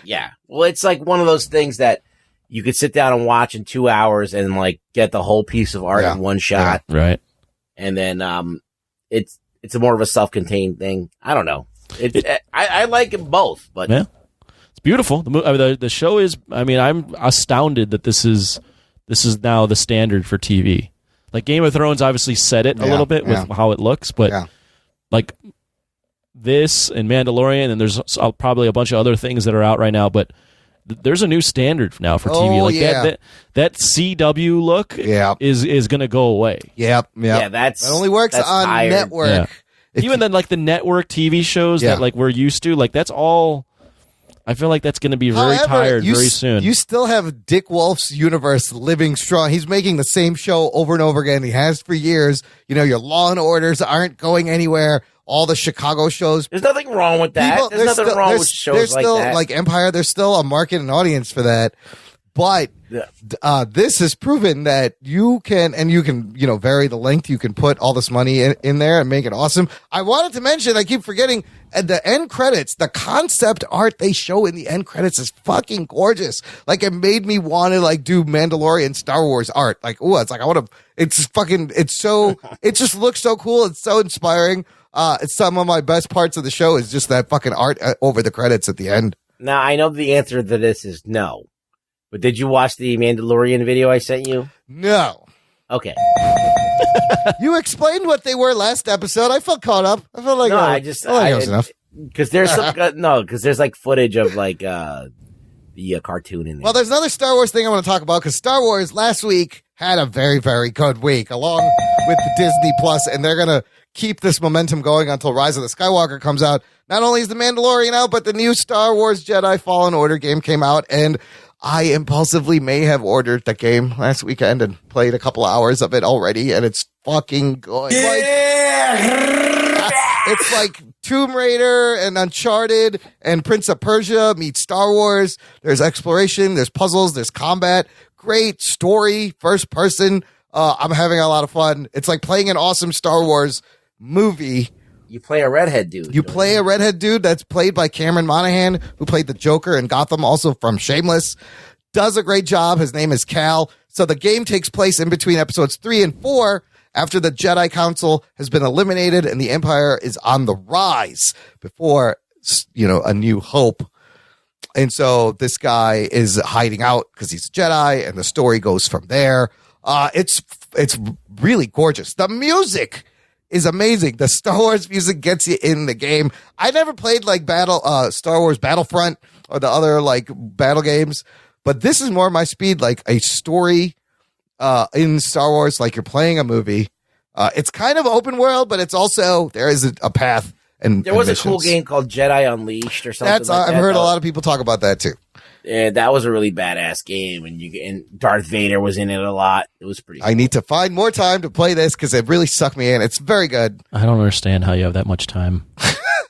Yeah. Well, it's like one of those things that you could sit down and watch in 2 hours and like get the whole piece of art in one shot. Yeah. Right. And then it's a more of a self-contained thing. I don't know. I like them both, but yeah, it's beautiful. The show is. I mean, I'm astounded that this is now the standard for TV. Like Game of Thrones obviously set it a little bit with how it looks, but like this and Mandalorian, and there's probably a bunch of other things that are out right now, but there's a new standard now for TV. Like that CW look is going to go away. Yep. Yeah, that only works on tired. network. Yeah. Even then, like the network TV shows that like we're used to, like that's all. I feel like that's going to be very tired very soon. You still have Dick Wolf's universe living strong. He's making the same show over and over again. He has for years. You know, your Law and Orders aren't going anywhere. All the Chicago shows. There's nothing wrong with that. There's nothing wrong with shows there's like still, that. Like Empire, there's still a market and audience for that. But this has proven that you can vary the length. You can put all this money in there and make it awesome. I wanted to mention, I keep forgetting, at the end credits, the concept art they show in the end credits is fucking gorgeous. Like, it made me want to like do Mandalorian Star Wars art. Like, it's like I want to. It just looks so cool. It's so inspiring. It's some of my best parts of the show is just that fucking art over the credits at the end. Now, I know the answer to this is no. But did you watch the Mandalorian video I sent you? No. Okay. You explained what they were last episode. I felt caught up. I felt like I was enough. Because there's because there's like footage of like the cartoon in there. Well, there's another Star Wars thing I want to talk about because Star Wars last week had a very, very good week along with the Disney Plus, and they're gonna keep this momentum going until Rise of the Skywalker comes out. Not only is the Mandalorian out, but the new Star Wars Jedi Fallen Order game came out, and I impulsively may have ordered the game last weekend and played a couple hours of it already, and it's fucking good. It's like Tomb Raider and Uncharted and Prince of Persia meets Star Wars. There's exploration, there's puzzles, there's combat. Great story, first person. I'm having a lot of fun. It's like playing an awesome Star Wars movie. You play a redhead dude. You play a redhead dude that's played by Cameron Monaghan, who played the Joker in Gotham, also from Shameless. Does a great job. His name is Cal. So the game takes place in between episodes 3 and 4 after the Jedi Council has been eliminated and the Empire is on the rise before, A New Hope. And so this guy is hiding out because he's a Jedi, and the story goes from there. It's really gorgeous. The music is amazing. The Star Wars music gets you in the game. I never played like Star Wars Battlefront or the other like battle games, but this is more my speed, like a story in Star Wars, like you're playing a movie. It's kind of open world, but it's also, there is a path. And there was a cool game called Jedi Unleashed or something. I've heard a lot of people talk about that too. Yeah, that was a really badass game, and Darth Vader was in it a lot. It was pretty. I need to find more time to play this because it really sucked me in. It's very good. I don't understand how you have that much time.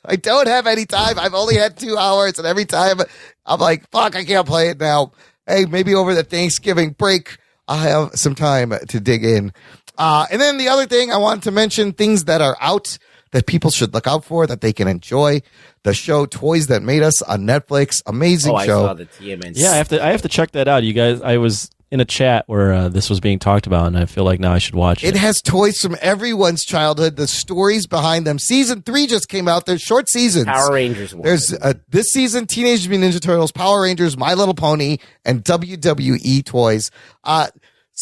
I don't have any time. I've only had 2 hours, and every time I'm like, fuck, I can't play it now. Hey, maybe over the Thanksgiving break, I'll have some time to dig in. And then the other thing I wanted to mention, things that are out that people should look out for, that they can enjoy. The show Toys That Made Us on Netflix. Amazing show. I saw the TMNT. Yeah, I have to check that out. You guys, I was in a chat where this was being talked about, and I feel like now I should watch it. It has toys from everyone's childhood, the stories behind them. Season 3 just came out. There's short seasons. Power Rangers. There's this season, Teenage Mutant Ninja Turtles, Power Rangers, My Little Pony, and WWE toys.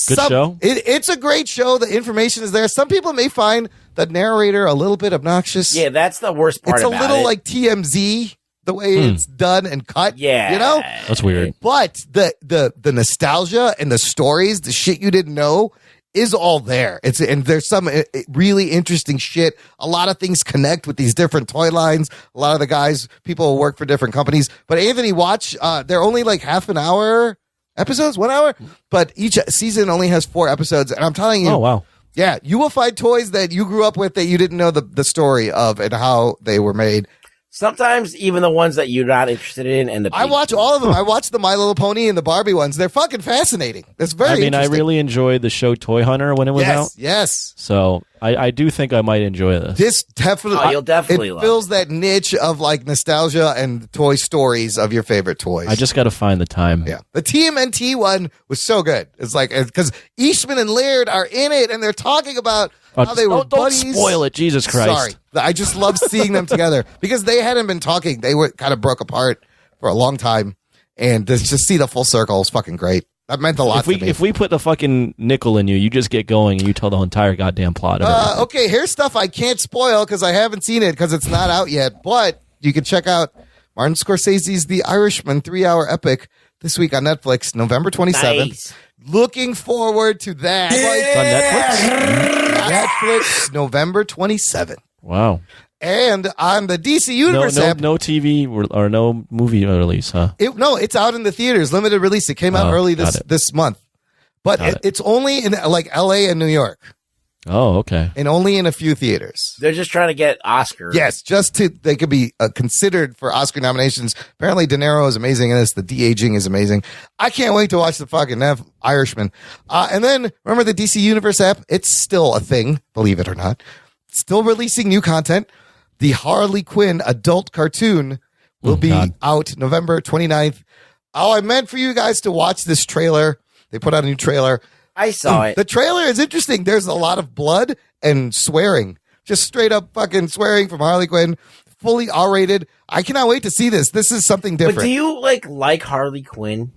Good show? It's a great show. The information is there. Some people may find the narrator a little bit obnoxious. Yeah, that's the worst part It's about a little it. like TMZ, the way it's done and cut. Yeah. You know? That's weird. But the nostalgia and the stories, the shit you didn't know, is all there. And there's some really interesting shit. A lot of things connect with these different toy lines. A lot of the guys, people work for different companies. But Anthony, watch. They're only like half an hour episodes, 1 hour. But each season only has 4 episodes. And I'm telling you, Oh, wow. yeah, you will find toys that you grew up with that you didn't know the story of and how they were made. Sometimes even the ones that you're not interested in, and I watch all of them. I watch the My Little Pony and the Barbie ones. They're fucking fascinating. It's very. I mean, interesting. I really enjoyed the show Toy Hunter when it was out. Yes. So I do think I might enjoy this. This definitely. Oh, you'll definitely it love fills that niche of like nostalgia and toy stories of your favorite toys. I just got to find the time. Yeah, the TMNT one was so good. It's like because Eastman and Laird are in it, and they're talking about how they were don't buddies. spoil it, Jesus Christ. Sorry, I just love seeing them together because they hadn't been talking. They were kind of broke apart for a long time, and to just see the full circle was fucking great. That meant a lot to me. If we put the fucking nickel in you, you just get going and you tell the entire goddamn plot. Okay, here's stuff I can't spoil because I haven't seen it because it's not out yet. But you can check out Martin Scorsese's The Irishman 3-hour epic this week on Netflix, November 27th. Nice. Looking forward to that. It's on Netflix? Netflix, November 27th. Wow. And on the DC Universe app. No TV or no movie release, huh? It's out in the theaters, limited release. It came out early this month. But it's only in like LA and New York. Oh, okay. And only in a few theaters. They're just trying to get Oscar. Yes, they could be considered for Oscar nominations. Apparently, De Niro is amazing in this. The de-aging is amazing. I can't wait to watch the fucking Irishman. And then, remember the DC Universe app? It's still a thing, believe it or not. Still releasing new content. The Harley Quinn adult cartoon will be out November 29th. Oh, I meant for you guys to watch this trailer. They put out a new trailer. I saw it. The trailer is interesting. There's a lot of blood and swearing. Just straight up fucking swearing from Harley Quinn. Fully R-rated. I cannot wait to see this. This is something different. But do you like Harley Quinn?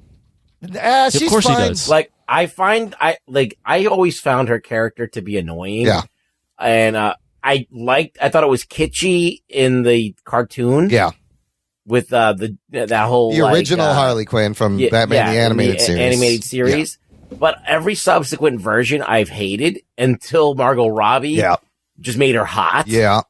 She's of course fine. he does. Like I always found her character to be annoying. Yeah. And I thought it was kitschy in the cartoon. Yeah. With that whole original Harley Quinn from Batman the animated series. Yeah. But every subsequent version I've hated until Margot Robbie just made her hot. Yeah.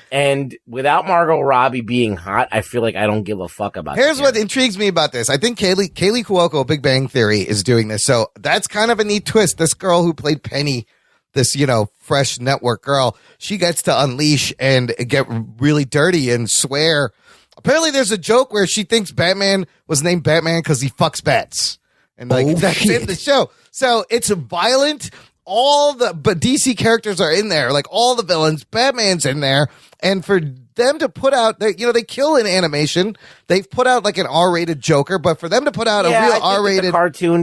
And without Margot Robbie being hot, I feel like I don't give a fuck about Here's what intrigues me about this. I think Kaylee Cuoco, Big Bang Theory, is doing this. So that's kind of a neat twist. This girl who played Penny, this, fresh network girl, she gets to unleash and get really dirty and swear. Apparently there's a joke where she thinks Batman was named Batman because he fucks bats. And that's in the show. So it's violent. But DC characters are in there, like all the villains. Batman's in there. And for them to put out, they kill in animation. They've put out like an R-rated Joker, but for them to put out a real R-rated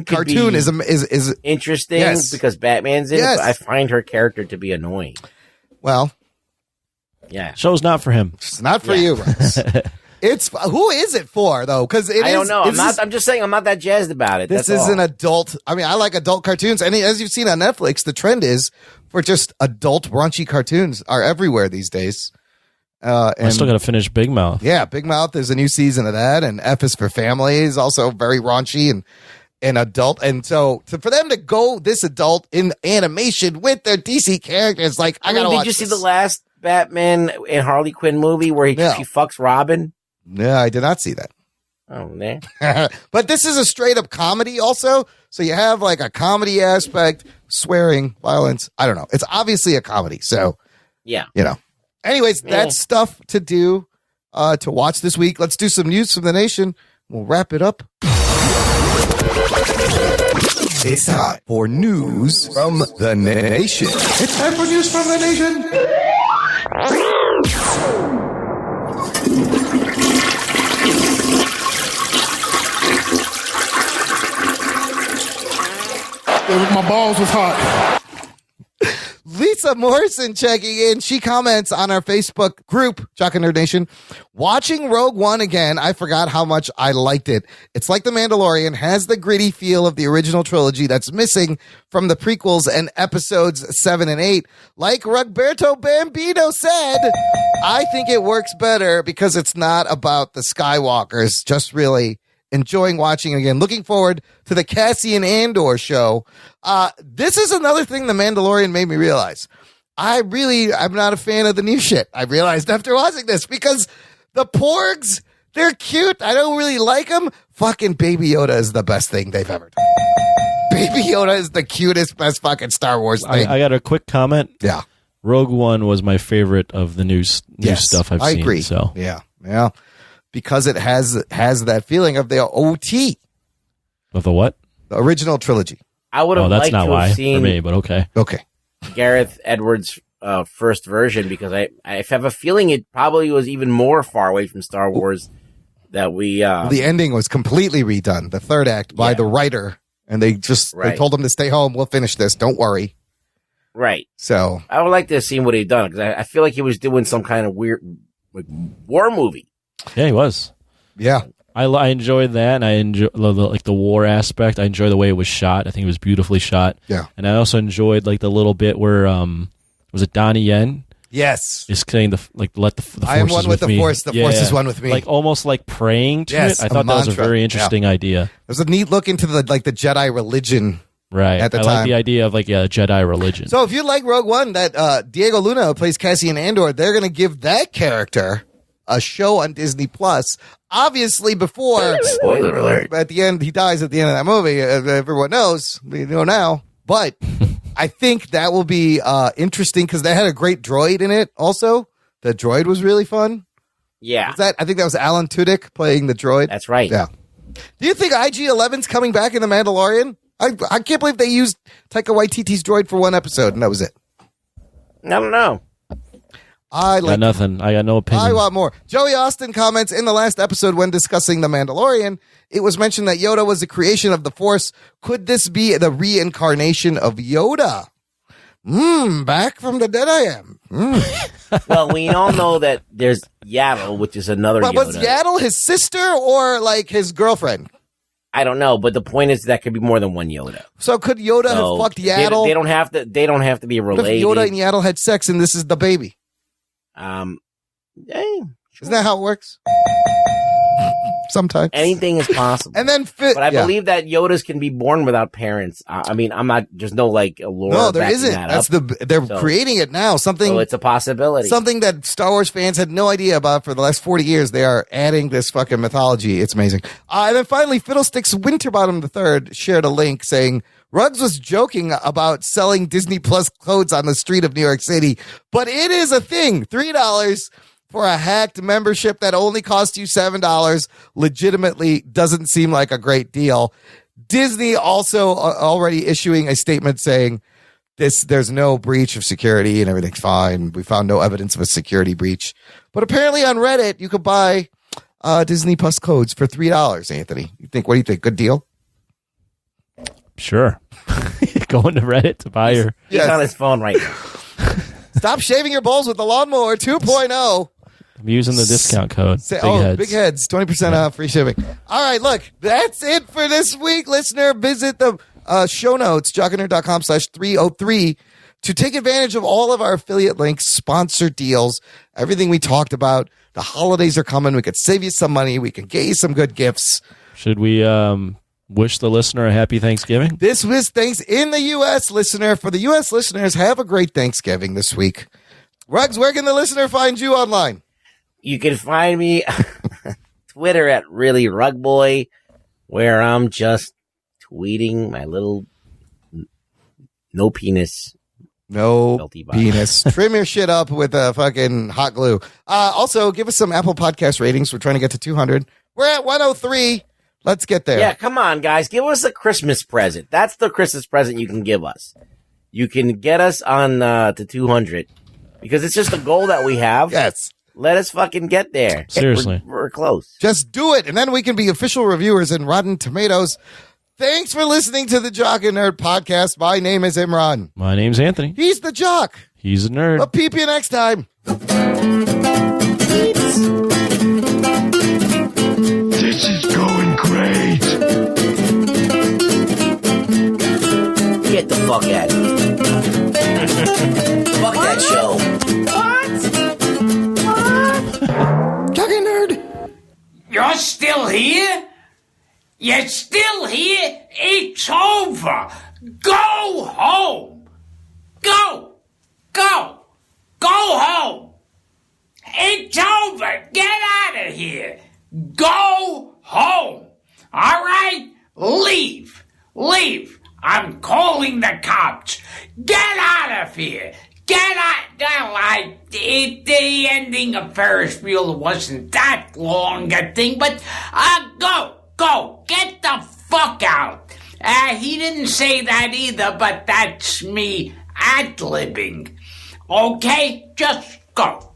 cartoon is interesting because Batman's in it. But I find her character to be annoying. Well, yeah, show's not for him. It's not for you, Russ. Who is it for though? Because I don't know. I'm just saying I'm not that jazzed about it. This is an adult. I mean, I like adult cartoons, and as you've seen on Netflix, the trend is for just adult raunchy cartoons are everywhere these days. I still got to finish Big Mouth. Yeah, Big Mouth. There's a new season of that, and F is for Family is also very raunchy and adult. And so for them to go this adult in animation with their DC characters, like I gotta watch. Did you see the last Batman and Harley Quinn movie where she fucks Robin? No, I did not see that. Oh, man. But this is a straight up comedy also. So you have like a comedy aspect, swearing, violence. I don't know. It's obviously a comedy. So, yeah. Anyways, that's stuff to do to watch this week. Let's do some news from the nation. We'll wrap it up. It's time for news from the nation. It's time for news from the nation. My balls was hot. Legal Lisa Morrison checking in. She comments on our Facebook group, Jock and Nerd Nation. Watching Rogue One again, I forgot how much I liked it. It's like The Mandalorian, has the gritty feel of the original trilogy that's missing from the prequels and episodes 7 and 8. Like Roberto Bambino said, I think it works better because it's not about the Skywalkers, just really enjoying watching again. Looking forward to the Cassian Andor show. This is another thing The Mandalorian made me realize. I'm not a fan of the new shit. I realized after watching this because the Porgs, they're cute. I don't really like them. Fucking Baby Yoda is the best thing they've ever done. Baby Yoda is the cutest, best fucking Star Wars thing. I got a quick comment. Yeah. Rogue One was my favorite of the new stuff I've seen. I agree. So yeah. Because it has that feeling of the OT. Of the what? The original trilogy. I would have that's liked not to why have seen for me, but okay. Gareth Edwards' first version because I have a feeling it probably was even more far away from Star Wars that we. The ending was completely redone. The third act by the writer, and they told him to stay home. We'll finish this. Don't worry. Right. So I would like to have seen what he'd done because I feel like he was doing some kind of weird war movie. Yeah, he was. Yeah. I enjoyed that, and I enjoy the war aspect. I enjoy the way it was shot. I think it was beautifully shot. Yeah. And I also enjoyed the little bit where was it Donnie Yen? Yes. Is saying the forces I am one with the force. The force is one with me. Almost like praying to it. I thought that was a very interesting idea. It was a neat look into the Jedi religion. Right. At the I time. like the idea of a Jedi religion. So if you like Rogue One, that Diego Luna who plays Cassian Andor, they're going to give that character a show on Disney Plus. Obviously, before spoiler alert, at the end he dies at the end of that movie. Everyone knows. We know now, but I think that will be interesting because they had a great droid in it. Also, the droid was really fun. Yeah, I think that was Alan Tudyk playing the droid. That's right. Yeah. Do you think IG-11's coming back in The Mandalorian? I can't believe they used Taika Waititi's droid for one episode and that was it. I don't know. I got nothing. I got no opinion. I want more. Joey Austin comments in the last episode when discussing The Mandalorian, it was mentioned that Yoda was a creation of the Force. Could this be the reincarnation of Yoda? Back from the dead I am. Well, we all know that there's Yaddle, which is another Yoda. Was Yaddle his sister or his girlfriend? I don't know, but the point is that could be more than one Yoda. So could Yoda have fucked Yaddle? They don't have to be related. What if Yoda and Yaddle had sex and this is the baby? Sure. Isn't that how it works? Sometimes anything is possible. And then, but I believe that Yodas can be born without parents. I mean, I'm not. There's no a lore. No, there isn't. That They're creating it now. So it's a possibility. Something that Star Wars fans had no idea about for the last 40 years. They are adding this fucking mythology. It's amazing. And then finally, Fiddlesticks Winterbottom III shared a link saying Ruggs was joking about selling Disney Plus codes on the street of New York City, but it is a thing. $3 for a hacked membership that only costs you $7 legitimately doesn't seem like a great deal. Disney also already issuing a statement saying there's no breach of security and everything's fine. We found no evidence of a security breach. But apparently on Reddit, you could buy Disney Plus codes for $3, Anthony. What do you think? Good deal? Sure. Going to Reddit to buy your... He's on his phone right now. Stop shaving your balls with the lawnmower 2.0. I'm using the discount code. Big heads, 20% off, free shipping. All right, look, that's it for this week, listener. Visit the show notes, jockandnerd.com/303 to take advantage of all of our affiliate links, sponsor deals, everything we talked about. The holidays are coming. We could save you some money. We can get you some good gifts. Should we wish the listener a happy Thanksgiving? This was thanks in the U.S., listener. For the U.S. listeners, have a great Thanksgiving this week. Ruggs, where can the listener find you online? You can find me Twitter at ReallyRugBoy, where I'm just tweeting my little no penis. No penis. Trim your shit up with a fucking hot glue. Also, give us some Apple Podcast ratings. We're trying to get to 200. We're at 103. Let's get there. Yeah, come on, guys. Give us a Christmas present. That's the Christmas present you can give us. You can get us on to 200 because it's just a goal that we have. Yes. Let us fucking get there. Seriously. We're close. Just do it, and then we can be official reviewers in Rotten Tomatoes. Thanks for listening to the Jock and Nerd podcast. My name is Imran. My name's Anthony. He's the Jock. He's a nerd. I'll peep you next time. This is going great. Get the fuck out of here. Fuck that show. Jock and Nerd. You're still here? You're still here? It's over. Go home. Go home. It's over. Get out of here. Go home. All right? Leave. I'm calling the cops. Get out of here. Get out. The ending of Ferris Bueller wasn't that long a thing, but go. Get the fuck out. He didn't say that either, but that's me ad-libbing. Okay? Just go.